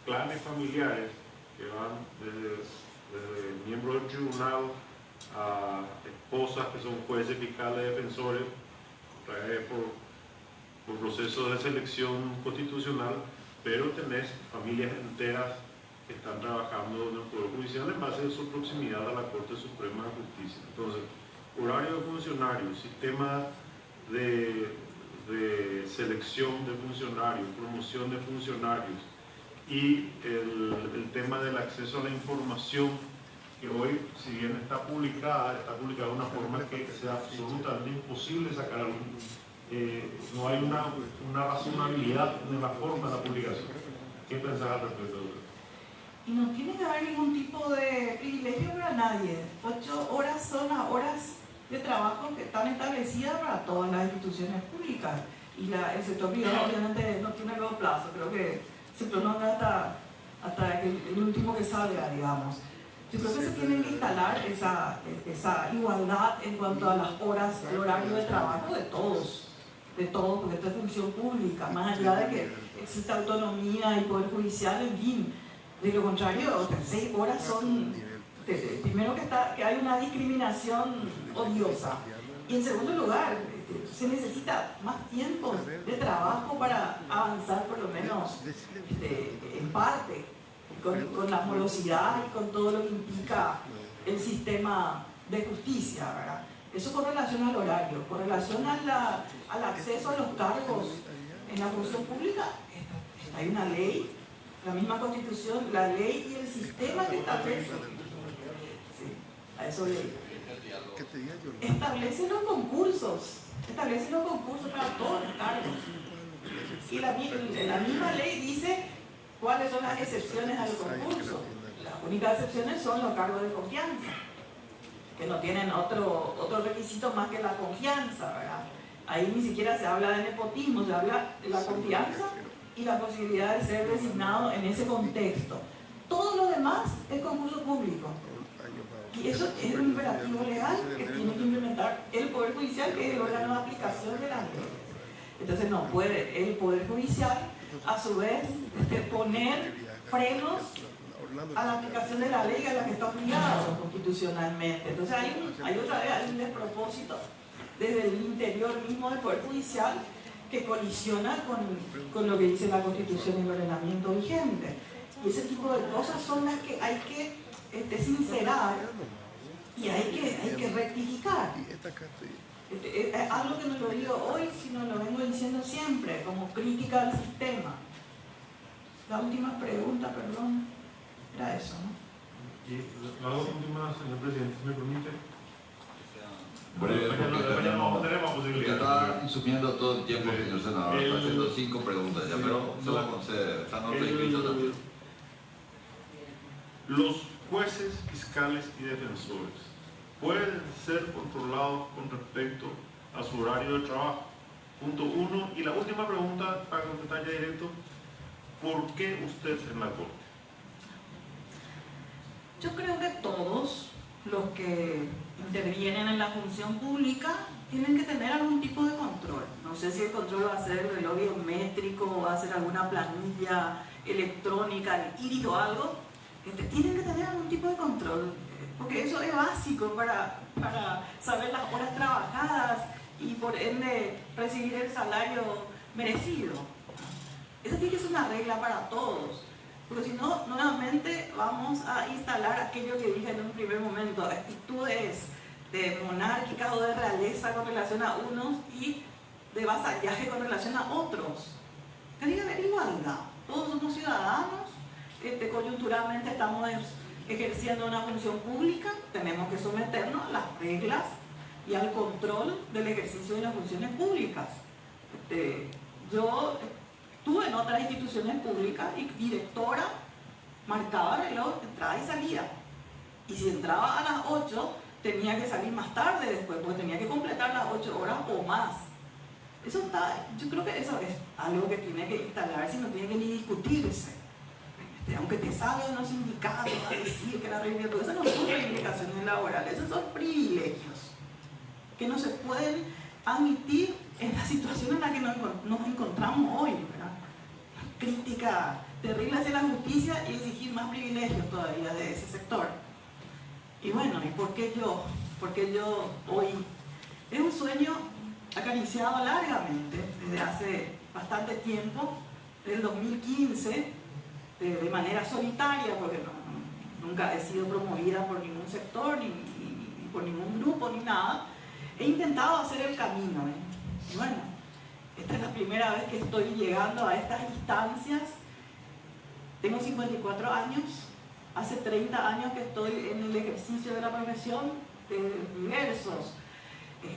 Speaker 4: clanes familiares que van desde miembros del tribunal a esposas que son jueces, fiscales, defensores, por procesos de selección constitucional, pero tenés familias enteras que están trabajando en el Poder Judicial en base a su proximidad a la Corte Suprema de Justicia. Entonces, horario de funcionarios, sistema de selección de funcionarios, promoción de funcionarios y el tema del acceso a la información, que hoy, si bien está publicada de una forma que sea absolutamente imposible sacar no hay una razonabilidad en la forma de la publicación. ¿Qué pensás al respecto de eso?
Speaker 3: Y no tiene que haber ningún tipo de privilegio para nadie. 8 horas son las horas de trabajo que están establecidas para todas las instituciones públicas. Y el sector privado obviamente no tiene largo plazo, creo que se prolonga hasta el último que salga, digamos. Yo creo que se tiene que instalar esa igualdad en cuanto a las horas, el horario de trabajo de todos, porque esto es función pública, más allá de que exista autonomía y poder judicial, en fin. De lo contrario, 6 horas son, primero que hay una discriminación odiosa, y en segundo lugar, se necesita más tiempo de trabajo para avanzar, por lo menos en parte, con la morosidad y con todo lo que implica el sistema de justicia, ¿verdad? Eso con relación al horario, con relación al acceso a los cargos en la función pública, hay una ley, la misma Constitución, la ley y el sistema que establece. Sí, a eso le establece los concursos para todos los cargos. Y la misma ley dice cuáles son las excepciones al concurso. Las únicas excepciones son los cargos de confianza. que no tienen otro requisito más que la confianza, ¿verdad? Ahí ni siquiera se habla de nepotismo, se habla de la confianza y la posibilidad de ser designado en ese contexto. Todo lo demás es concurso público. Y eso es un imperativo legal que tiene que implementar el Poder Judicial, que es el órgano de aplicación de la ley. Entonces no puede el Poder Judicial, a su vez, poner frenos a la aplicación de la ley a la que está obligado constitucionalmente. Entonces hay otra vez hay un despropósito desde el interior mismo del Poder Judicial que colisiona con lo que dice la Constitución y el ordenamiento vigente. Y ese tipo de cosas son las que hay que sincerar y hay que rectificar. Es algo que no lo digo hoy, sino lo vengo diciendo siempre, como crítica al sistema. La última pregunta, perdón, era eso, ¿no?
Speaker 4: Y la última, señor presidente, si me permite.
Speaker 1: Breve, porque
Speaker 4: tenemos posibilidad.
Speaker 1: está consumiendo todo el tiempo, señor senador. Está haciendo 5 preguntas ya, pero se la concede. Está no escrito también.
Speaker 4: Los jueces, fiscales y defensores pueden ser controlados con respecto a su horario de trabajo. Punto 1. Y la última pregunta, para contestar ya directo, ¿por qué usted en la Corte?
Speaker 3: Yo creo que todos los que intervienen en la función pública tienen que tener algún tipo de control. No sé si el control va a ser el reloj biométrico o va a ser alguna planilla electrónica, el iris o algo. Tienen que tener algún tipo de control, porque eso es básico para saber las horas trabajadas y por ende recibir el salario merecido. Esa tiene que ser una regla para todos, porque si no, nuevamente vamos a instalar aquello que dije en un primer momento, actitudes de monárquicas o de realeza con relación a unos y de vasallaje con relación a otros. Tiene que haber igualdad, todos somos ciudadanos. Coyunturalmente estamos ejerciendo una función pública, tenemos que someternos a las reglas y al control del ejercicio de las funciones públicas. Yo estuve en otras instituciones públicas y directora marcaba reloj, entrada y salida. Y si entraba a las 8, tenía que salir más tarde después, porque tenía que completar las 8 horas o más. Eso está, yo creo que eso es algo que tiene que instalarse y no tiene que ni discutirse. Aunque te salgan los sindicatos a decir que la reivindicación, esas no son reivindicaciones laborales, esos son privilegios que no se pueden admitir en la situación en la que nos encontramos hoy, ¿verdad? Una crítica terrible hacia la justicia y exigir más privilegios todavía de ese sector. Y bueno, ¿y por qué yo? Porque yo hoy es un sueño acariciado largamente desde hace bastante tiempo, desde el 2015, de manera solitaria, porque nunca he sido promovida por ningún sector, ni por ningún grupo, ni nada. He intentado hacer el camino, Y bueno, esta es la primera vez que estoy llegando a estas instancias. Tengo 54 años, hace 30 años que estoy en el ejercicio de la profesión de diversos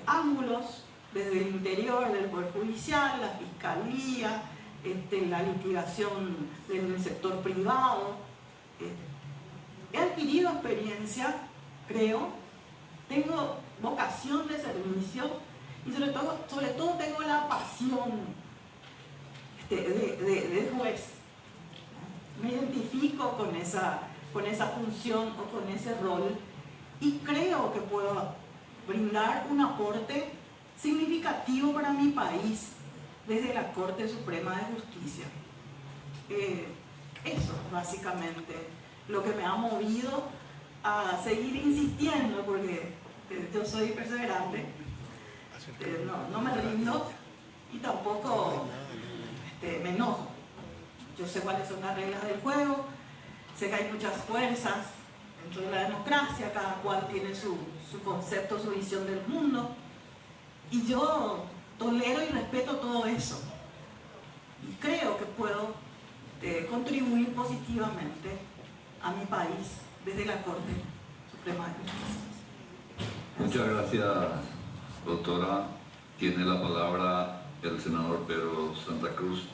Speaker 3: ángulos, desde el interior del Poder Judicial, la Fiscalía, la litigación del sector privado. He adquirido experiencia, creo, tengo vocación de servicio y sobre todo tengo la pasión de juez. Me identifico con esa función o con ese rol y creo que puedo brindar un aporte significativo para mi país desde la Corte Suprema de Justicia. Eso es básicamente lo que me ha movido a seguir insistiendo, porque yo soy perseverante, no me rindo y tampoco me enojo. Yo sé cuáles son las reglas del juego, sé que hay muchas fuerzas dentro de la democracia, cada cual tiene su concepto, su visión del mundo, y yo tolero y respeto todo eso. Y creo que puedo contribuir positivamente a mi país desde la Corte Suprema de Justicia.
Speaker 1: Muchas gracias, doctora. Tiene la palabra el senador Pedro Santa Cruz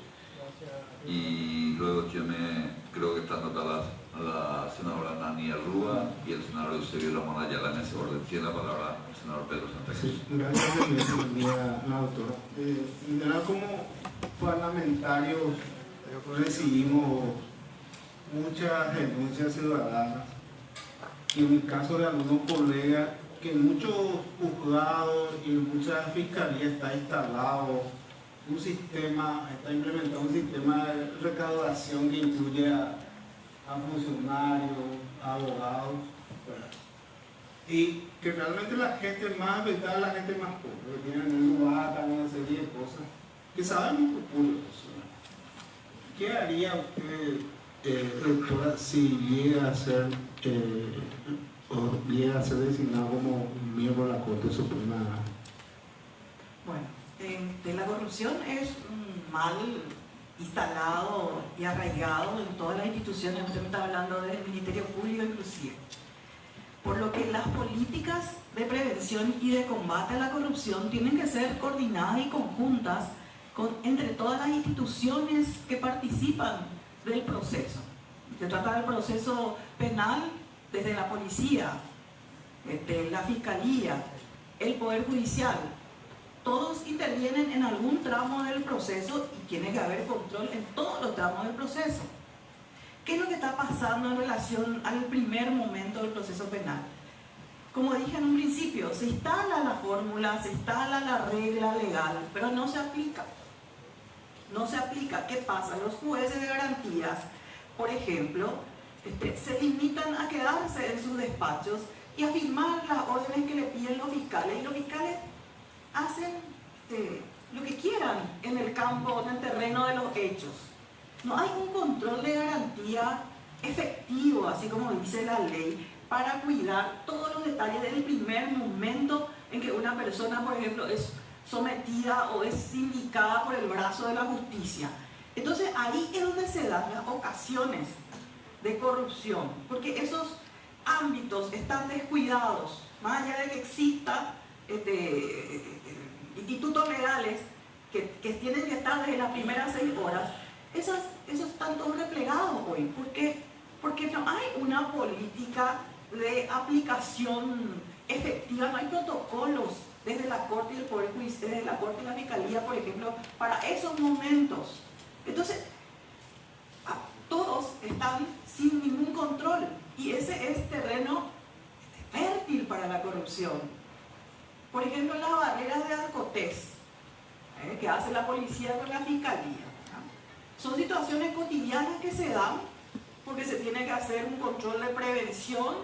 Speaker 1: y luego tiene, creo que están anotadas a la senadora Nani Arrúa y el senador Eusebio Lamón Ayala en ese orden. Tiene la palabra el senador Pedro Santa Cruz.
Speaker 5: Sí, gracias, buen día, la doctora. Como parlamentarios recibimos muchas denuncias ciudadanas y en el caso de algunos colegas que en muchos juzgados y en muchas fiscalías está instalado un sistema, está implementado un sistema de recaudación que incluye a funcionarios, a abogados, ¿verdad? Y que realmente la gente más afectada es la gente más pobre, que tienen un lugar, una serie de cosas que sabemos que ocurre eso. ¿Qué haría usted, doctora, si llega a ser designado como miembro de la Corte Suprema?
Speaker 3: Bueno, la corrupción es un mal instalado y arraigado en todas las instituciones. Usted me está hablando del Ministerio Público inclusive. Por lo que las políticas de prevención y de combate a la corrupción tienen que ser coordinadas y conjuntas entre todas las instituciones que participan del proceso. Se trata del proceso penal desde la policía, la fiscalía, el Poder Judicial. Todos intervienen en algún tramo del proceso y tiene que haber control en todos los tramos del proceso. ¿Qué es lo que está pasando en relación al primer momento del proceso penal? Como dije en un principio, se instala la fórmula, se instala la regla legal, pero no se aplica. No se aplica. ¿Qué pasa? Los jueces de garantías, por ejemplo, se limitan a quedarse en sus despachos y a firmar las órdenes que le piden los fiscales. Y los fiscales hacen lo que quieran en el campo, en el terreno de los hechos. No hay un control de garantía efectivo, así como dice la ley, para cuidar todos los detalles del primer momento en que una persona, por ejemplo, es sometida o es sindicada por el brazo de la justicia. Entonces ahí es donde se dan las ocasiones de corrupción, porque esos ámbitos están descuidados, más allá de que existan institutos legales que tienen que estar desde las primeras 6 horas. Esos están todos replegados hoy. ¿Por qué? Porque no hay una política de aplicación efectiva, no hay protocolos desde la Corte y el Poder Judicial, desde la Corte y la Fiscalía, por ejemplo, para esos momentos. Entonces, todos están sin ningún control y ese es terreno fértil para la corrupción. Por ejemplo, las barreras de alcotés que hace la policía con la fiscalía. Son situaciones cotidianas que se dan porque se tiene que hacer un control de prevención,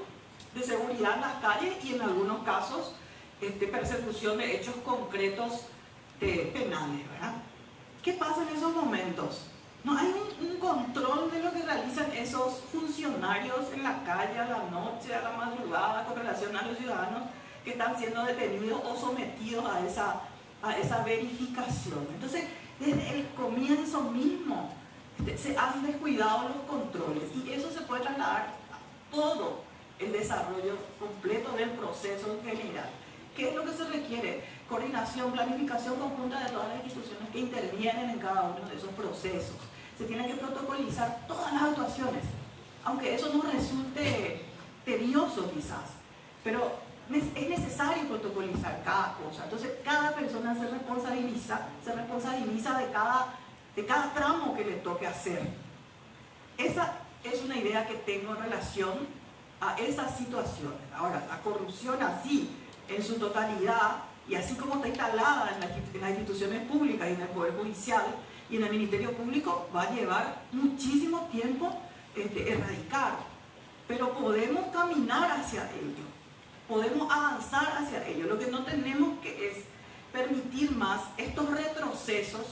Speaker 3: de seguridad en las calles y en algunos casos persecución de hechos concretos penales, ¿verdad? ¿Qué pasa en esos momentos? No hay un control de lo que realizan esos funcionarios en la calle, a la noche, a la madrugada, con relación a los ciudadanos que están siendo detenidos o sometidos a esa verificación. Entonces, desde el comienzo mismo se han descuidado los controles y eso se puede trasladar a todo el desarrollo completo del proceso en general. ¿Qué es lo que se requiere? Coordinación, planificación conjunta de todas las instituciones que intervienen en cada uno de esos procesos. Se tienen que protocolizar todas las actuaciones, aunque eso no resulte tedioso quizás, pero es necesario protocolizar cada cosa. Entonces cada persona se responsabiliza de cada tramo que le toque hacer. Esa es una idea que tengo en relación a esas situaciones. Ahora, la corrupción así, en su totalidad, y así como está instalada en las instituciones públicas y en el Poder Judicial y en el Ministerio Público, va a llevar muchísimo tiempo erradicar. Pero podemos caminar hacia ello, podemos avanzar hacia ello. Lo que no tenemos que es permitir más estos retrocesos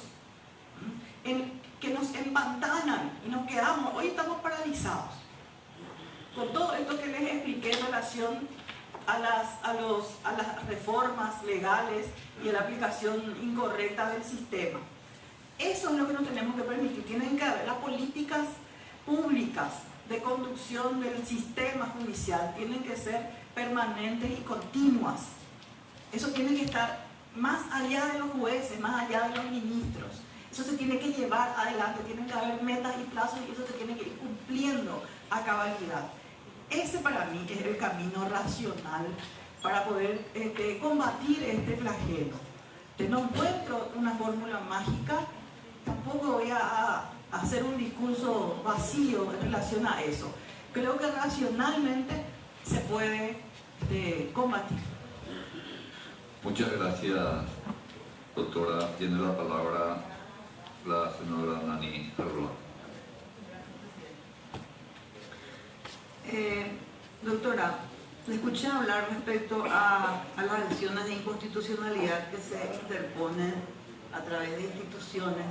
Speaker 3: que nos empantanan y nos quedamos, hoy estamos paralizados. Con todo esto que les expliqué en relación a las reformas legales y a la aplicación incorrecta del sistema. Eso es lo que no tenemos que permitir. Tienen que haber las políticas públicas de conducción del sistema judicial, tienen que ser permanentes y continuas. Eso tiene que estar más allá de los jueces, más allá de los ministros. Eso se tiene que llevar adelante, tienen que haber metas y plazos y eso se tiene que ir cumpliendo a cabalidad. Ese para mí es el camino racional para poder combatir este flagelo. No encuentro una fórmula mágica, tampoco voy a hacer un discurso vacío en relación a eso. Creo que racionalmente se puede combatir.
Speaker 1: Muchas gracias, doctora. Tiene la palabra la señora Nani Arrua.
Speaker 6: Doctora, le escuché hablar respecto a las acciones de inconstitucionalidad que se interponen a través de instituciones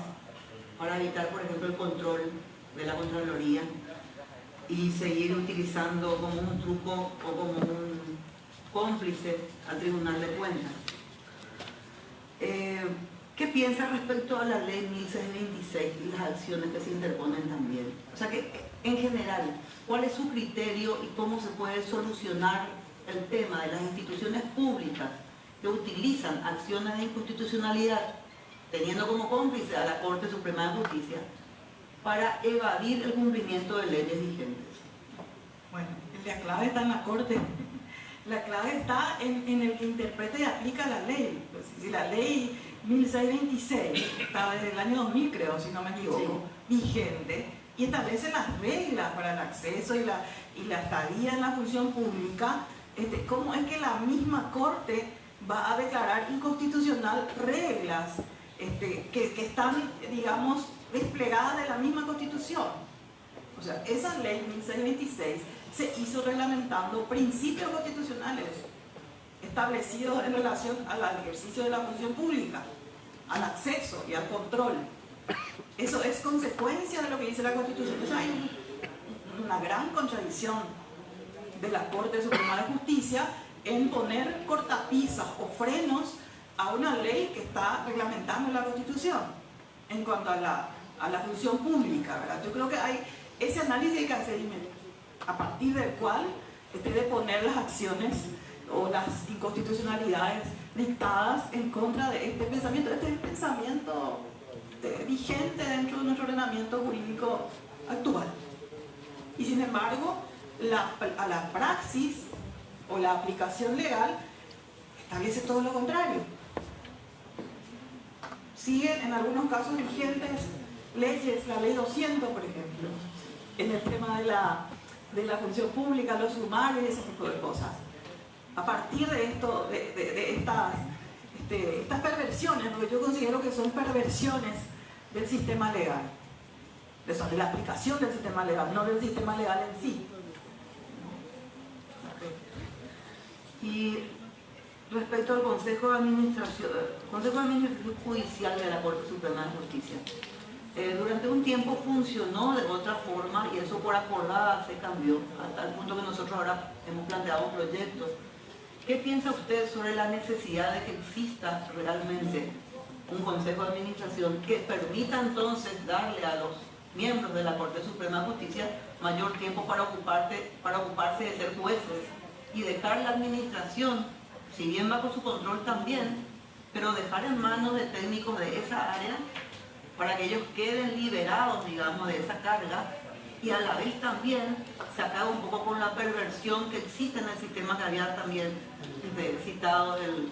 Speaker 6: para evitar, por ejemplo, el control de la Contraloría y seguir utilizando como un truco o como un cómplice al Tribunal de Cuentas. ¿Qué piensa respecto a la ley 1626 y las acciones que se interponen también? O sea, que en general, ¿cuál es su criterio y cómo se puede solucionar el tema de las instituciones públicas que utilizan acciones de inconstitucionalidad, teniendo como cómplice a la Corte Suprema de Justicia, para evadir el cumplimiento de leyes vigentes?
Speaker 3: Bueno, la clave está en la Corte. La clave está en el que interpreta y aplica la ley. Pues, si la ley 1626 está desde el año 2000, creo, si no me equivoco, vigente, y establece las reglas para el acceso y la estadía en la función pública, ¿cómo es que la misma Corte va a declarar inconstitucional reglas que están, digamos, desplegadas de la misma Constitución? O sea, esa ley 1626 se hizo reglamentando principios constitucionales establecidos en relación al ejercicio de la función pública, al acceso y al control. Eso es consecuencia de lo que dice la Constitución. Entonces hay una gran contradicción de la Corte Suprema de Justicia en poner cortapisas o frenos a una ley que está reglamentando la Constitución en cuanto a la función pública, ¿verdad? Yo creo que hay ese análisis hay que hacer a partir del cual de poner las acciones o las inconstitucionalidades dictadas en contra de este pensamiento. Este es el pensamiento vigente dentro de nuestro ordenamiento jurídico actual. Y sin embargo, a la praxis o la aplicación legal establece todo lo contrario. Siguen en algunos casos vigentes leyes, la ley 200, por ejemplo, en el tema de la función pública, los sumarios y ese tipo de cosas. A partir de esto, de estas perversiones, porque yo considero que son perversiones del sistema legal, de la aplicación del sistema legal, no del sistema legal en sí.
Speaker 6: Y respecto al Consejo de Administración Judicial de la Corte Suprema de Justicia, durante un tiempo funcionó de otra forma y eso por acordada se cambió, hasta el punto que nosotros ahora hemos planteado un proyecto. ¿Qué piensa usted sobre la necesidad de que exista realmente un Consejo de Administración que permita entonces darle a los miembros de la Corte Suprema de Justicia mayor tiempo para ocuparse de ser jueces y dejar la administración, si bien bajo su control también, pero dejar en manos de técnicos de esa área para que ellos queden liberados, digamos, de esa carga y a la vez también se acaba un poco con la perversión que existe en el sistema que había también citado el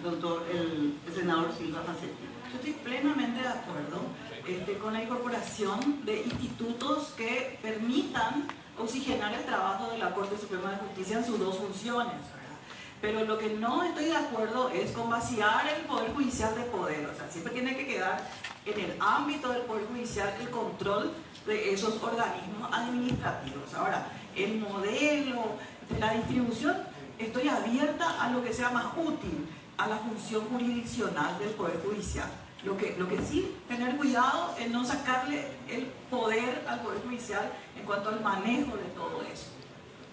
Speaker 6: senador Silva Fancetti?
Speaker 3: Yo estoy plenamente de acuerdo con la incorporación de institutos que permitan oxigenar el trabajo de la Corte Suprema de Justicia en sus dos funciones, ¿verdad? Pero lo que no estoy de acuerdo es con vaciar el Poder Judicial de poder. O sea, siempre tiene que quedar en el ámbito del Poder Judicial el control de esos organismos administrativos. Ahora, el modelo de la distribución, estoy abierta a lo que sea más útil a la función jurisdiccional del Poder Judicial. Lo que sí, tener cuidado es no sacarle el poder al Poder Judicial en cuanto al manejo de todo eso.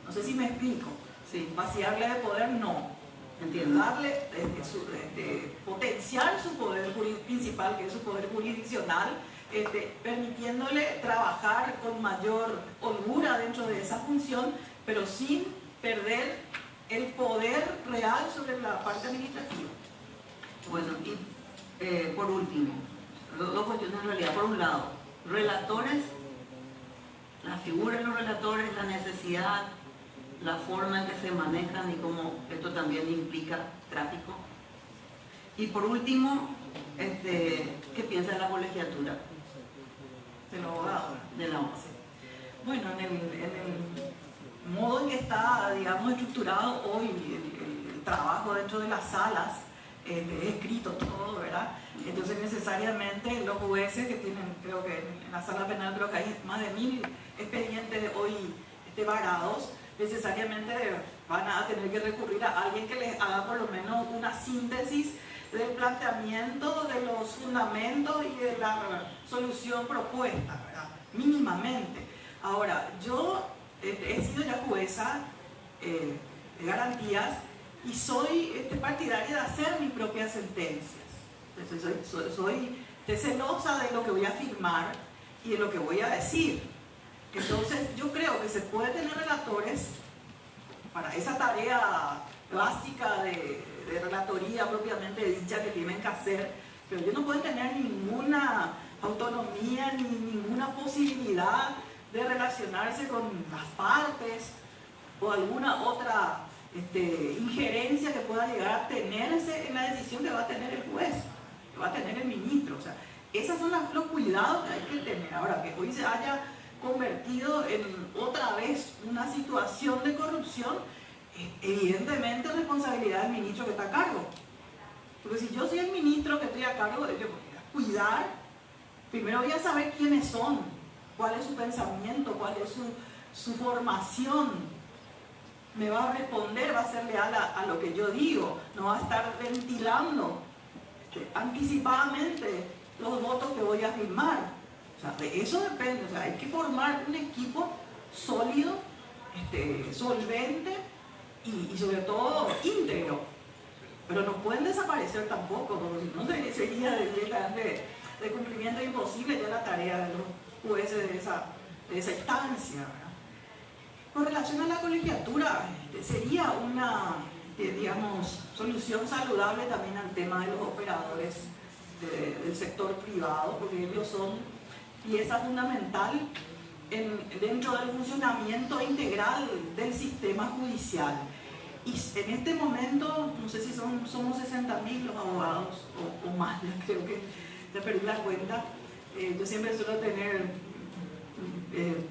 Speaker 3: No sé si me explico.
Speaker 6: Sí.
Speaker 3: Vaciarle de poder, no.
Speaker 6: Entiendo.
Speaker 3: Darle, potenciar su poder principal, que es su poder jurisdiccional, permitiéndole trabajar con mayor holgura dentro de esa función, pero sin perder el poder real sobre la parte administrativa.
Speaker 6: Bueno, y por último, dos cuestiones en realidad. Por un lado, relatores, la figura de los relatores, la necesidad, la forma en que se manejan y cómo esto también implica tráfico. Y por último, ¿qué piensa de la colegiatura?
Speaker 3: De los abogados.
Speaker 6: De la OCE.
Speaker 3: Bueno, en el modo en que está, digamos, estructurado hoy el trabajo dentro de las salas, es escrito todo, ¿verdad? Entonces necesariamente los jueces que tienen, creo que en la sala penal creo que hay más de 1000 expedientes hoy varados, necesariamente van a tener que recurrir a alguien que les haga por lo menos una síntesis del planteamiento, de los fundamentos y de la solución propuesta, ¿verdad? Mínimamente. Ahora, yo he sido ya jueza de garantías y soy partidaria de hacer mis propias sentencias. Entonces, soy celosa de lo que voy a afirmar y de lo que voy a decir. Entonces, yo creo que se puede tener relatores para esa tarea básica de relatoría propiamente dicha que tienen que hacer, pero ellos no pueden tener ninguna autonomía ni ninguna posibilidad de relacionarse con las partes o alguna otra injerencia que pueda llegar a tenerse en la decisión que va a tener el juez, que va a tener el ministro. O sea, esos son los cuidados que hay que tener. Ahora, que hoy se haya convertido en otra vez una situación de corrupción, evidentemente es responsabilidad del ministro que está a cargo. Porque si yo soy el ministro que estoy a cargo, yo voy a cuidar, primero voy a saber quiénes son, cuál es su pensamiento, cuál es su formación. Me va a responder, va a ser leal a lo que yo digo, no va a estar ventilando anticipadamente los votos que voy a firmar. O sea, de eso depende. O sea, hay que formar un equipo sólido, solvente y sobre todo íntegro. Pero no pueden desaparecer tampoco, porque si no sería de cumplimiento imposible ya la tarea de los jueces de esa instancia, ¿verdad? Con relación a la colegiatura, sería una, digamos, solución saludable también al tema de los operadores del sector privado, porque ellos son pieza fundamental dentro del funcionamiento integral del sistema judicial. Y en este momento, no sé si somos 60.000 los abogados o más, ya creo que ya perdí la cuenta. Yo siempre suelo tener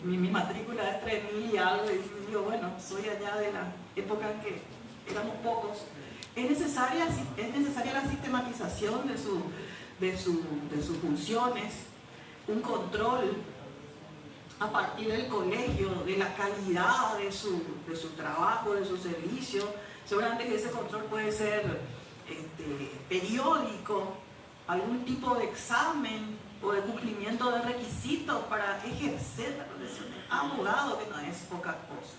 Speaker 3: mi matrícula es 3.000 y algo, y digo, bueno, soy allá de la época en que éramos pocos. Es necesaria la sistematización de sus funciones, un control a partir del colegio, de la calidad de su trabajo, de su servicio. Seguramente que ese control puede ser periódico, algún tipo de examen o de cumplimiento de requisitos para ejercer la profesión de abogado, que no es poca cosa.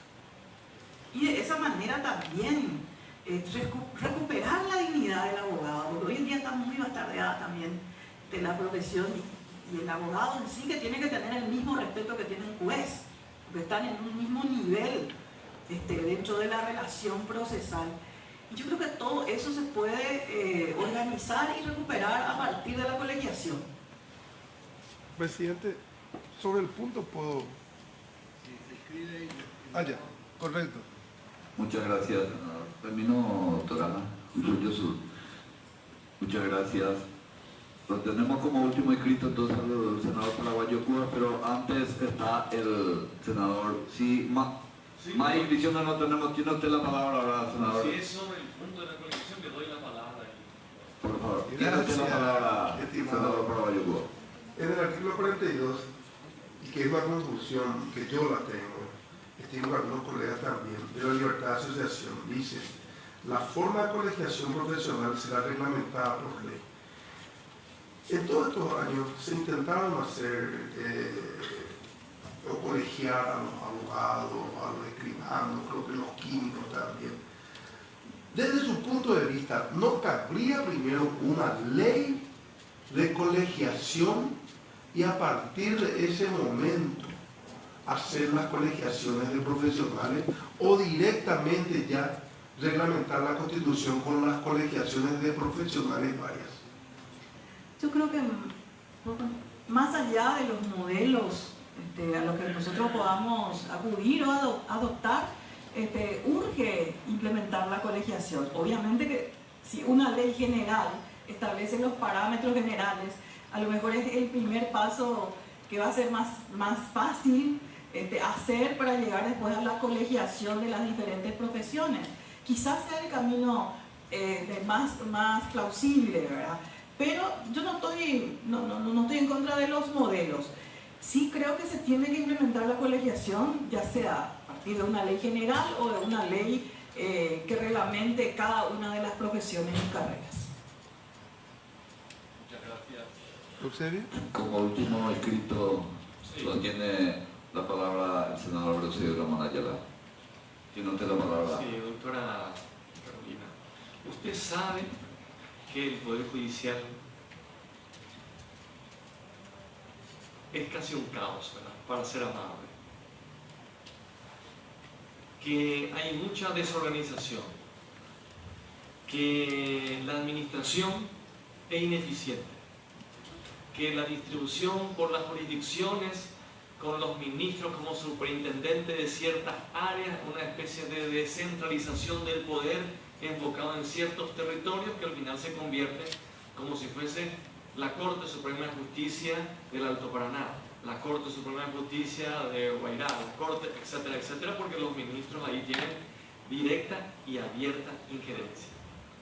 Speaker 3: Y de esa manera también recuperar la dignidad del abogado, porque hoy en día está muy bastardeada también de la profesión y el abogado en sí, que tiene que tener el mismo respeto que tiene un juez, porque están en un mismo nivel dentro de la relación procesal. Y yo creo que todo eso se puede organizar y recuperar a partir de la colegiación.
Speaker 2: Presidente, sobre el punto puedo... Ah, ya, correcto.
Speaker 1: Muchas gracias. Termino, doctora Sur. Muchas gracias. Lo tenemos como último inscrito entonces el senador paraguayo Cuba, pero antes está el senador. Si más inscripciones no tenemos, tiene usted la palabra ahora, senador.
Speaker 7: Si es sobre el punto de la colección, le doy la palabra.
Speaker 1: Por favor, tiene usted la palabra, senador paraguayo Cuba.
Speaker 2: En el artículo 42, y que es una conclusión que yo la tengo, estimo a algunos colegas también, de la libertad de asociación, dice: la forma de colegiación profesional será reglamentada por ley. En todos estos años se intentaron hacer o colegiar a los abogados, a los escribanos, creo que los químicos también. Desde su punto de vista, ¿no cabría primero una ley de colegiación y a partir de ese momento hacer las colegiaciones de profesionales o directamente ya reglamentar la Constitución con las colegiaciones de profesionales varias?
Speaker 3: Yo creo que más allá de los modelos a lo que nosotros podamos acudir o adoptar, urge implementar la colegiación. Obviamente que si una ley general establece los parámetros generales, a lo mejor es el primer paso que va a ser más fácil hacer para llegar después a la colegiación de las diferentes profesiones. Quizás sea el camino más plausible, ¿verdad? Pero yo no estoy en contra de los modelos. Sí creo que se tiene que implementar la colegiación, ya sea a partir de una ley general o de una ley que reglamente cada una de las profesiones y carreras.
Speaker 7: Muchas gracias.
Speaker 2: ¿Eusebio?
Speaker 1: Como último escrito,
Speaker 7: Sí.
Speaker 1: lo tiene la palabra el senador Eusebio Ramón Ayala. Tiene usted la palabra.
Speaker 7: Sí, doctora Carolina. Usted sabe que el Poder Judicial es casi un caos, ¿verdad? Para ser amable. Que hay mucha desorganización, que la administración es ineficiente, que la distribución por las jurisdicciones con los ministros como superintendentes de ciertas áreas, una especie de descentralización del poder enfocado en ciertos territorios que al final se convierte como si fuese la Corte Suprema de Justicia del Alto Paraná, la Corte Suprema de Justicia de Guairá, la Corte, etcétera, etcétera, porque los ministros ahí tienen directa y abierta injerencia.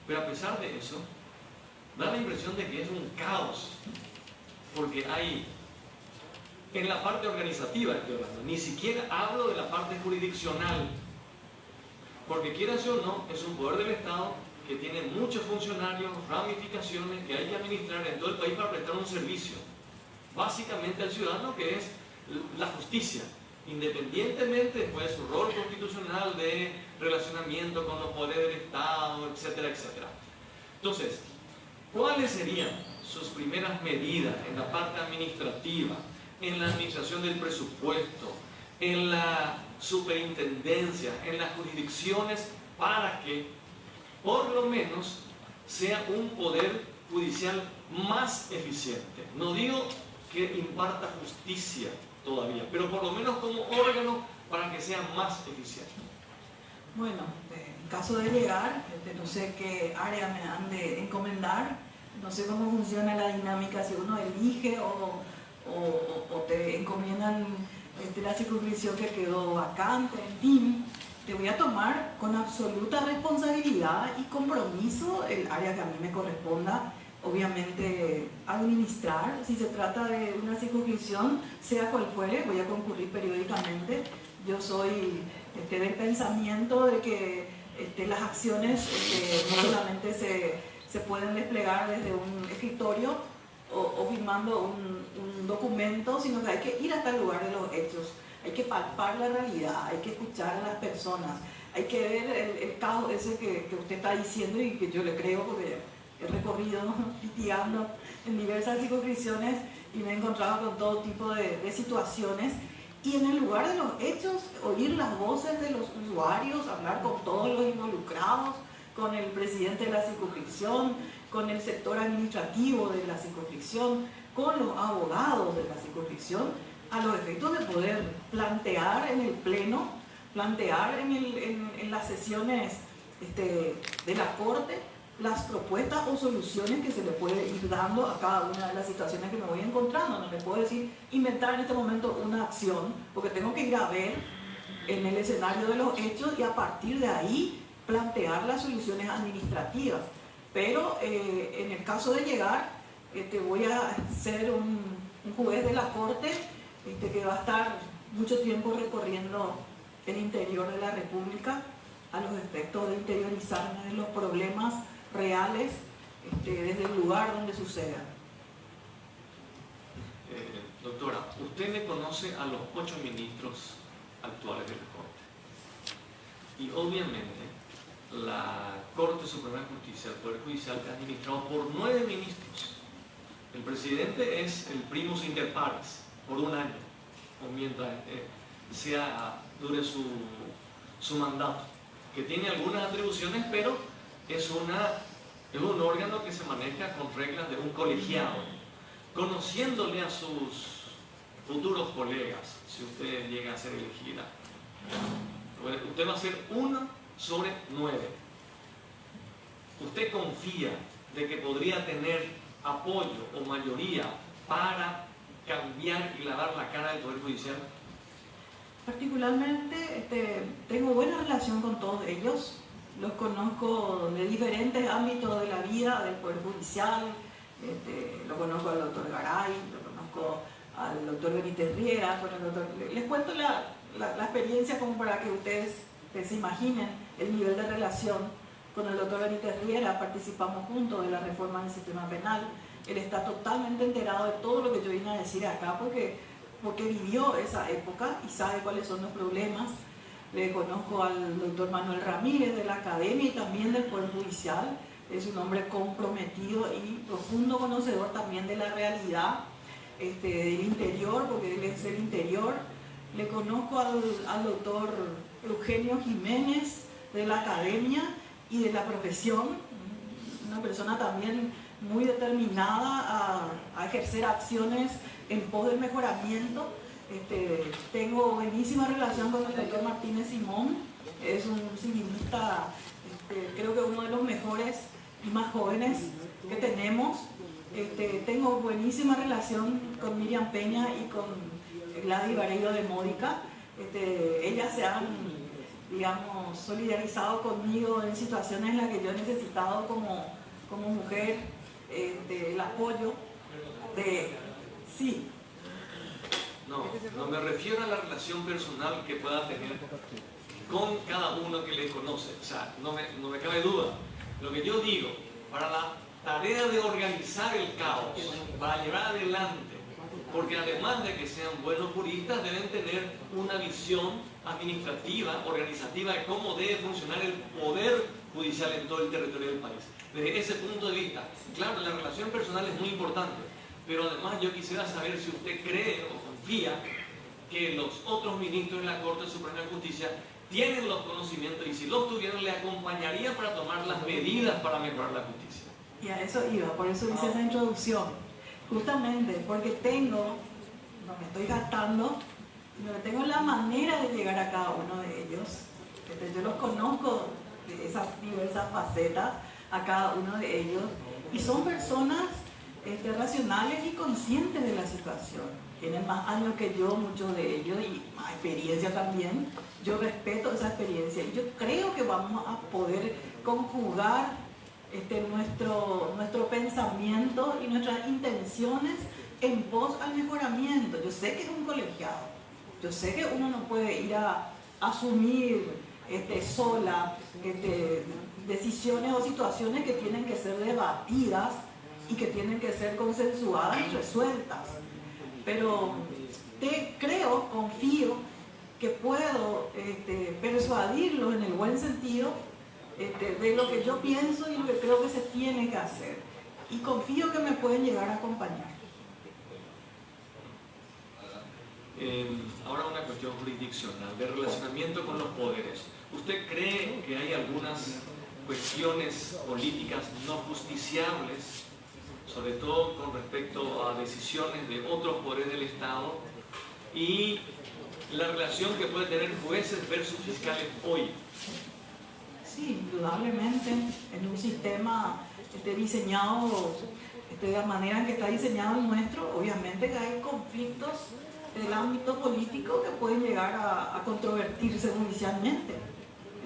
Speaker 7: Pero a pesar de eso, da la impresión de que es un caos, porque hay, en la parte organizativa estoy hablando, ni siquiera hablo de la parte jurisdiccional, porque quieras o no, es un poder del Estado que tiene muchos funcionarios, ramificaciones que hay que administrar en todo el país para prestar un servicio, básicamente al ciudadano, que es la justicia, independientemente después de su rol constitucional de relacionamiento con los poderes del Estado, etcétera, etcétera. Entonces, ¿cuáles serían sus primeras medidas en la parte administrativa, en la administración del presupuesto, en la superintendencia, en las jurisdicciones, para que por lo menos sea un poder judicial más eficiente? No digo que imparta justicia todavía, pero por lo menos como órgano para que sea más eficiente.
Speaker 3: Bueno, en caso de llegar, no sé qué área me han de encomendar, no sé cómo funciona la dinámica, si uno elige o te encomiendan la circunscripción que quedó vacante, en fin. Te voy a tomar con absoluta responsabilidad y compromiso el área que a mí me corresponda, obviamente, administrar. Si se trata de una circunscripción, sea cual fuere, voy a concurrir periódicamente. Yo soy del pensamiento de que las acciones no solamente se pueden desplegar desde un escritorio o firmando un documento, sino que hay que ir hasta el lugar de los hechos. Hay que palpar la realidad, hay que escuchar a las personas, hay que ver el caos ese que usted está diciendo y que yo le creo porque he recorrido litigando en diversas circunscripciones y me he encontrado con todo tipo de situaciones. Y en el lugar de los hechos, oír las voces de los usuarios, hablar con todos los involucrados, con el presidente de la circunscripción, con el sector administrativo de la circunscripción, con los abogados de la circunscripción, a los efectos de poder plantear en el pleno, plantear en las sesiones de la Corte las propuestas o soluciones que se le puede ir dando a cada una de las situaciones que me voy encontrando. No le puedo decir inventar en este momento una acción, porque tengo que ir a ver en el escenario de los hechos y a partir de ahí plantear las soluciones administrativas. Pero en el caso de llegar, voy a ser un juez de la Corte que va a estar mucho tiempo recorriendo el interior de la República a los efectos de interiorizarme de los problemas reales desde el lugar donde suceda.
Speaker 7: Doctora, usted me conoce a los 8 ministros actuales de la Corte. Y obviamente la Corte Suprema de Justicia, el Poder Judicial, es administrado por 9 ministros. El presidente es el primus inter pares por un año, o mientras dure su mandato, que tiene algunas atribuciones, pero es un órgano que se maneja con reglas de un colegiado, conociéndole a sus futuros colegas, si usted llega a ser elegida, usted va a ser 1 sobre 9. ¿Usted confía de que podría tener apoyo o mayoría para cambiar y lavar la cara del Poder Judicial?
Speaker 3: Particularmente tengo buena relación con todos ellos, los conozco de diferentes ámbitos de la vida del Poder Judicial, lo conozco al doctor Garay, lo conozco al doctor Benítez Riera, les cuento la experiencia como para que ustedes se imaginen el nivel de relación. Con el doctor Benítez Riera participamos juntos de la reforma del sistema penal. Él está totalmente enterado de todo lo que yo vine a decir acá porque vivió esa época y sabe cuáles son los problemas. Le conozco al doctor Manuel Ramírez de la Academia y también del Poder Judicial. Es un hombre comprometido y profundo conocedor también de la realidad del interior, porque él es del interior. Le conozco al doctor Eugenio Jiménez de la Academia y de la profesión, una persona también muy determinada a ejercer acciones en pos del mejoramiento. Tengo buenísima relación con el doctor Martínez Simón, es un civilista, creo que uno de los mejores y más jóvenes que tenemos. Tengo buenísima relación con Miriam Peña y con Gladys Vareiro de Módica. Ellas se han, digamos, solidarizado conmigo en situaciones en las que yo he necesitado como mujer el apoyo de... Sí.
Speaker 7: No me refiero a la relación personal que pueda tener con cada uno que le conoce, o sea, no me cabe duda. Lo que yo digo, para la tarea de organizar el caos, para llevar adelante, porque además de que sean buenos juristas, deben tener una visión administrativa, organizativa de cómo debe funcionar el poder judicial en todo el territorio del país. Desde ese punto de vista, claro, la relación personal es muy importante, pero además yo quisiera saber si usted cree o confía que los otros ministros de la Corte Suprema de Justicia tienen los conocimientos y si los tuvieran le acompañarían para tomar las medidas para mejorar la justicia.
Speaker 3: Y a eso iba, por eso hice esa introducción. Justamente porque no me estoy gastando, sino que tengo la manera de llegar a cada uno de ellos. Yo los conozco de esas diversas facetas, a cada uno de ellos, y son personas racionales y conscientes de la situación. Tienen más años que yo, muchos de ellos, y más experiencia también. Yo respeto esa experiencia y yo creo que vamos a poder conjugar nuestro pensamiento y nuestras intenciones en pos al mejoramiento. Yo sé que es un colegiado, yo sé que uno no puede ir a asumir sola decisiones o situaciones que tienen que ser debatidas y que tienen que ser consensuadas y resueltas. Pero confío que puedo persuadirlos en el buen sentido de lo que yo pienso y lo que creo que se tiene que hacer. Y confío que me pueden llegar a acompañar.
Speaker 7: Ahora una cuestión jurisdiccional, de relacionamiento con los poderes. ¿Usted cree que hay algunas cuestiones políticas no justiciables, sobre todo con respecto a decisiones de otros poderes del Estado, y la relación que puede tener jueces versus fiscales hoy?
Speaker 3: Sí, indudablemente, en un sistema diseñado de la manera en que está diseñado el nuestro, obviamente que hay conflictos del ámbito político que pueden llegar a controvertirse judicialmente.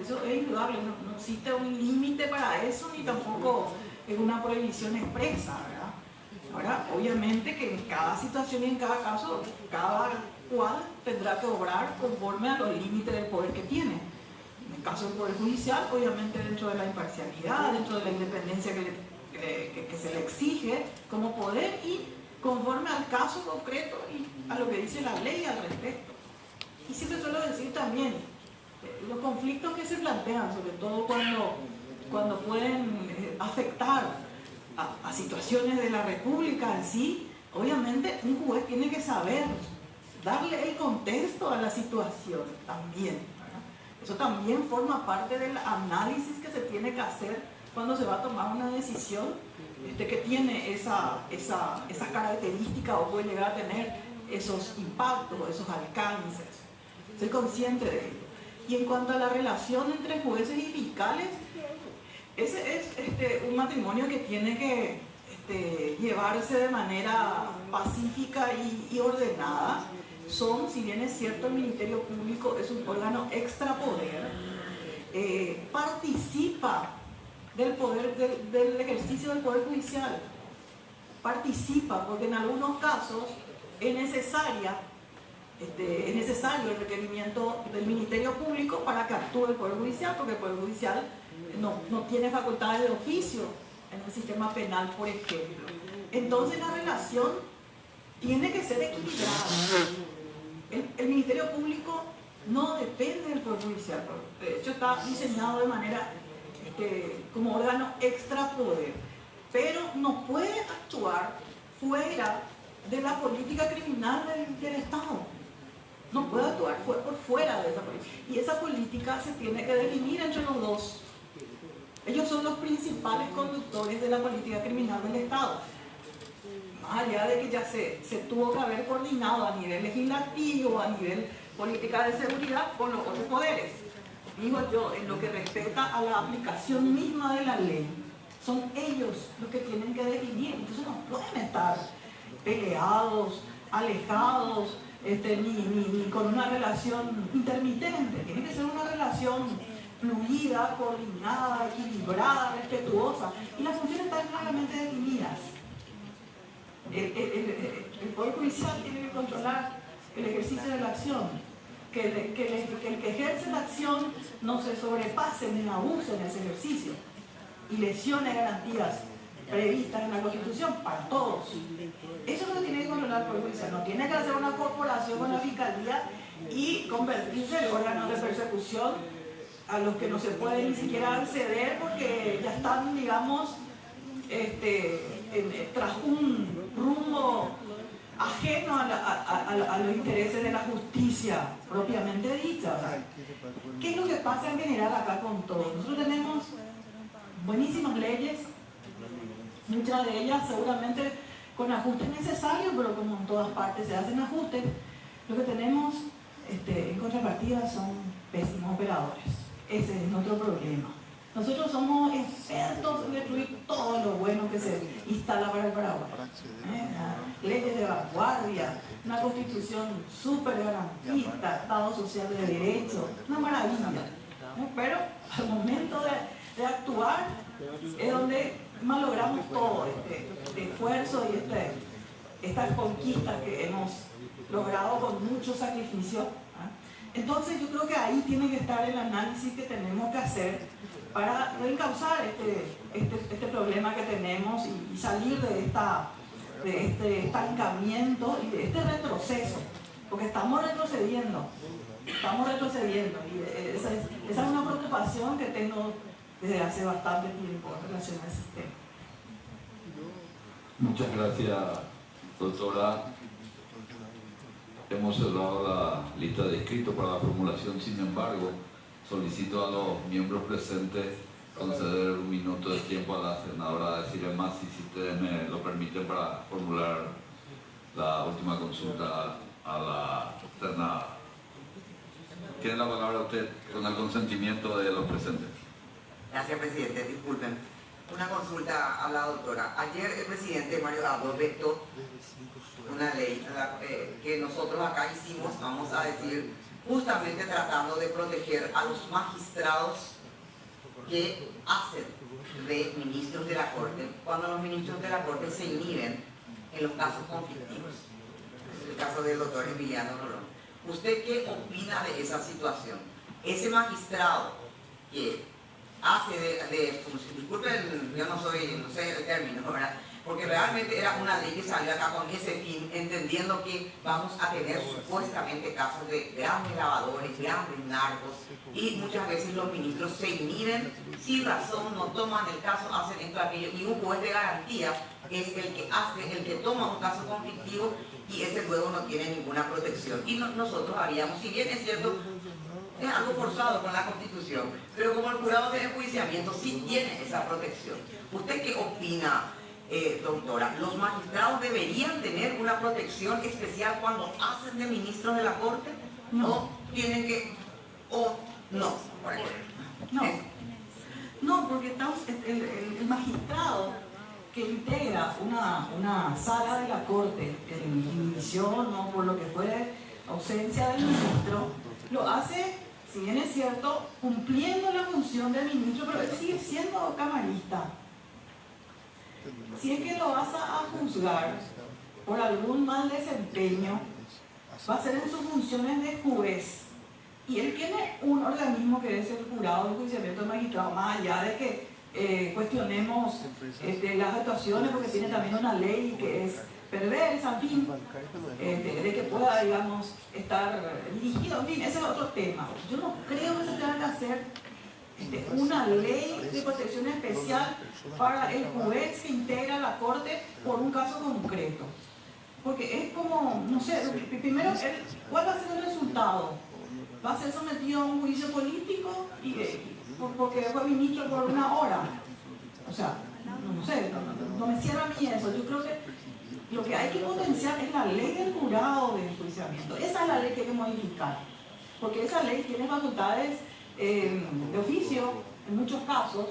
Speaker 3: Eso es indudable, no existe un límite para eso ni tampoco es una prohibición expresa, ¿verdad? Ahora, obviamente que en cada situación y en cada caso, cada cual tendrá que obrar conforme a los límites del poder que tiene. En el caso del Poder Judicial, obviamente dentro de la imparcialidad, dentro de la independencia que se le exige como poder y conforme al caso concreto y a lo que dice la ley al respecto. Y siempre suelo decir también, los conflictos que se plantean, sobre todo cuando pueden afectar a situaciones de la República en sí, obviamente un juez tiene que saber darle el contexto a la situación también, ¿verdad? Eso también forma parte del análisis que se tiene que hacer cuando se va a tomar una decisión que tiene esa característica o puede llegar a tener esos impactos, esos alcances. Soy consciente de ello. Y en cuanto a la relación entre jueces y fiscales, ese es un matrimonio que tiene que llevarse de manera pacífica y ordenada. Si bien es cierto, el Ministerio Público es un órgano extrapoder, participa del poder, del ejercicio del Poder Judicial. Participa porque en algunos casos es necesario el requerimiento del Ministerio Público para que actúe el Poder Judicial, porque el Poder Judicial no tiene facultades de oficio en el sistema penal, por ejemplo. Entonces la relación tiene que ser equilibrada. El Ministerio Público no depende del Poder Judicial, de hecho está diseñado de manera como órgano extrapoder, pero no puede actuar fuera de la política criminal del Estado. No puede actuar por fuera de esa política. Y esa política se tiene que definir entre los dos. Ellos son los principales conductores de la política criminal del Estado. Más allá de que ya se tuvo que haber coordinado a nivel legislativo, a nivel política de seguridad con los otros poderes. Digo yo, en lo que respecta a la aplicación misma de la ley, son ellos los que tienen que definir. Entonces no pueden estar peleados, alejados, ni con una relación intermitente. Tiene que ser una relación fluida, coordinada, equilibrada, respetuosa. Y las funciones están claramente definidas. El Poder Judicial tiene que controlar el ejercicio de la acción. Que el que ejerce la acción no se sobrepase ni abuse en ese ejercicio y lesione garantías previstas en la Constitución para todos. Eso es lo que tiene que controlar el Poder Judicial. No tiene que hacer una corporación con la Fiscalía y convertirse en órganos de persecución a los que no se puede ni siquiera acceder porque ya están, digamos, tras un rumbo ajeno a los intereses de la justicia propiamente dicha. O sea, ¿qué es lo que pasa en general acá con todo? Nosotros tenemos buenísimas leyes, muchas de ellas seguramente con ajustes necesarios, pero como en todas partes se hacen ajustes, lo que tenemos en contrapartida son pésimos operadores. Ese es nuestro problema. Nosotros somos expertos en destruir todo lo bueno que se instala para el Paraguay. Leyes de vanguardia, una constitución súper garantista, Estado social de derecho, una maravilla. Pero al momento de actuar es donde malogramos todo este esfuerzo y estas conquistas que hemos logrado con mucho sacrificio. Entonces yo creo que ahí tiene que estar el análisis que tenemos que hacer para reencauzar este problema que tenemos y salir de este estancamiento y de este retroceso, porque estamos retrocediendo y esa es una preocupación que tengo desde hace bastante tiempo en relación al sistema.
Speaker 1: Muchas gracias, doctora. Hemos cerrado la lista de inscritos para la formulación, sin embargo, solicito a los miembros presentes conceder un minuto de tiempo a la senadora de Cirema, si ustedes me lo permiten, para formular la última consulta a la externada. Tiene la palabra usted con el consentimiento de los presentes.
Speaker 8: Gracias, presidente. Disculpen. Una consulta a la doctora. Ayer el presidente Mario Abdo vetó una ley que nosotros acá hicimos, vamos a decir, justamente tratando de proteger a los magistrados que hacen de ministros de la Corte, cuando los ministros de la Corte se inhiben en los casos conflictivos. El caso del doctor Emiliano Rolón. ¿Usted qué opina de esa situación? Ese magistrado que hace disculpen, yo no sé el término, ¿verdad? Porque realmente era una ley que salió acá con ese fin, entendiendo que vamos a tener supuestamente casos de grandes lavadores, grandes narcos, y muchas veces los ministros se inhiben sin razón, no toman el caso, hacen esto, aquello, y un juez de garantía es el que toma un caso conflictivo y ese luego no tiene ninguna protección. Y nosotros haríamos, si bien es cierto, es algo forzado con la Constitución, pero como el jurado de enjuiciamiento sí tiene esa protección. ¿Usted qué opina doctora, ¿los magistrados deberían tener una protección especial cuando hacen de ministros de la Corte?
Speaker 3: No.
Speaker 8: ¿O tienen que, o no, por ejemplo?
Speaker 3: No, no, porque estamos, el magistrado que integra una sala de la Corte en dimisión o por lo que fuere ausencia del ministro, lo hace, si bien es cierto, cumpliendo la función del ministro, pero él sigue siendo camarista. Si es que lo vas a juzgar por algún mal desempeño, va a ser en sus funciones de juez. Y él tiene un organismo que es el jurado de enjuiciamiento del magistrado, más allá de que cuestionemos las actuaciones, porque tiene también una ley que es perversa, en fin, de que pueda, digamos, estar dirigido, en fin, ese es otro tema. Yo no creo que se tenga que hacer una ley de protección especial para el juez que integra la Corte por un caso concreto. Porque es como, no sé, primero, ¿cuál va a ser el resultado? ¿Va a ser sometido a un juicio político porque fue ministro por una hora? O sea, no sé, no me cierra a mí eso. Yo creo que lo que hay que potenciar es la ley del jurado de enjuiciamiento. Esa es la ley que hay que modificar. Porque esa ley tiene facultades de oficio, en muchos casos,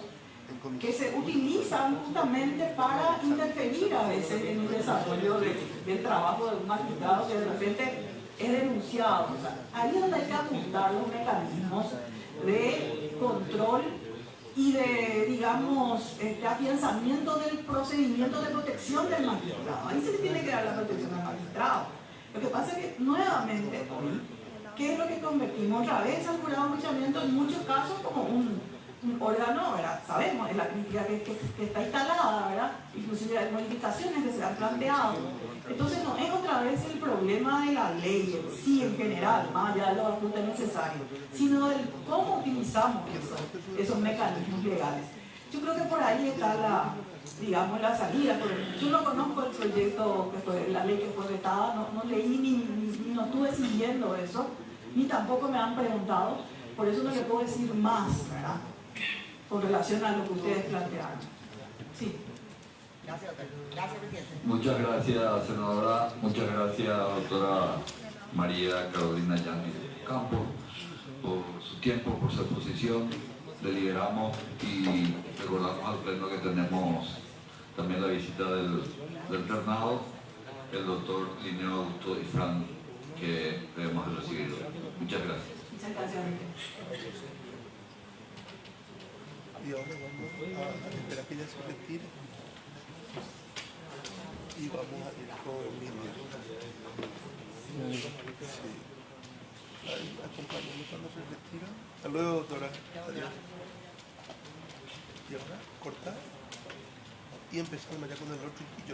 Speaker 3: que se utilizan justamente para interferir a veces en el desarrollo del trabajo de un magistrado que de repente es denunciado. O sea, ahí es donde hay que ajustar los mecanismos de control y de, digamos, afianzamiento del procedimiento de protección del magistrado. Ahí se le tiene que dar la protección al magistrado. Lo que pasa es que nuevamente hoy, ¿qué es lo que convertimos otra vez al jurado de enjuiciamiento en muchos casos como un órgano, ¿verdad? Sabemos, es la crítica que está instalada, ¿verdad? Inclusive hay modificaciones que se han planteado. Entonces no es otra vez el problema de la ley en sí en general, más allá de los ajustes necesarios, sino del cómo utilizamos esos mecanismos legales. Yo creo que por ahí está la salida. Yo no conozco el proyecto, la ley que fue vetada, no leí ni no estuve siguiendo eso, ni tampoco me han preguntado, por eso no le puedo decir más, ¿verdad? Con relación a lo que ustedes plantearon. Sí.
Speaker 8: Gracias, gracias, presidente.
Speaker 1: Muchas gracias, senadora. Muchas gracias, doctora María Carolina Yáñez Campos, por su tiempo, por su exposición. Deliberamos y recordamos al pleno que tenemos también la visita del internado, el doctor Linneo Augusto Ifrán, que debemos recibirlo. Muchas gracias.
Speaker 3: Muchas gracias.
Speaker 2: Y ahora vamos a esperar que ella se retire y vamos a ir con el niño. Sí. Ahí, acompáñame cuando se retira. Hasta luego, doctora. Adiós. Y ahora cortar y empezamos ya con el otro. Y yo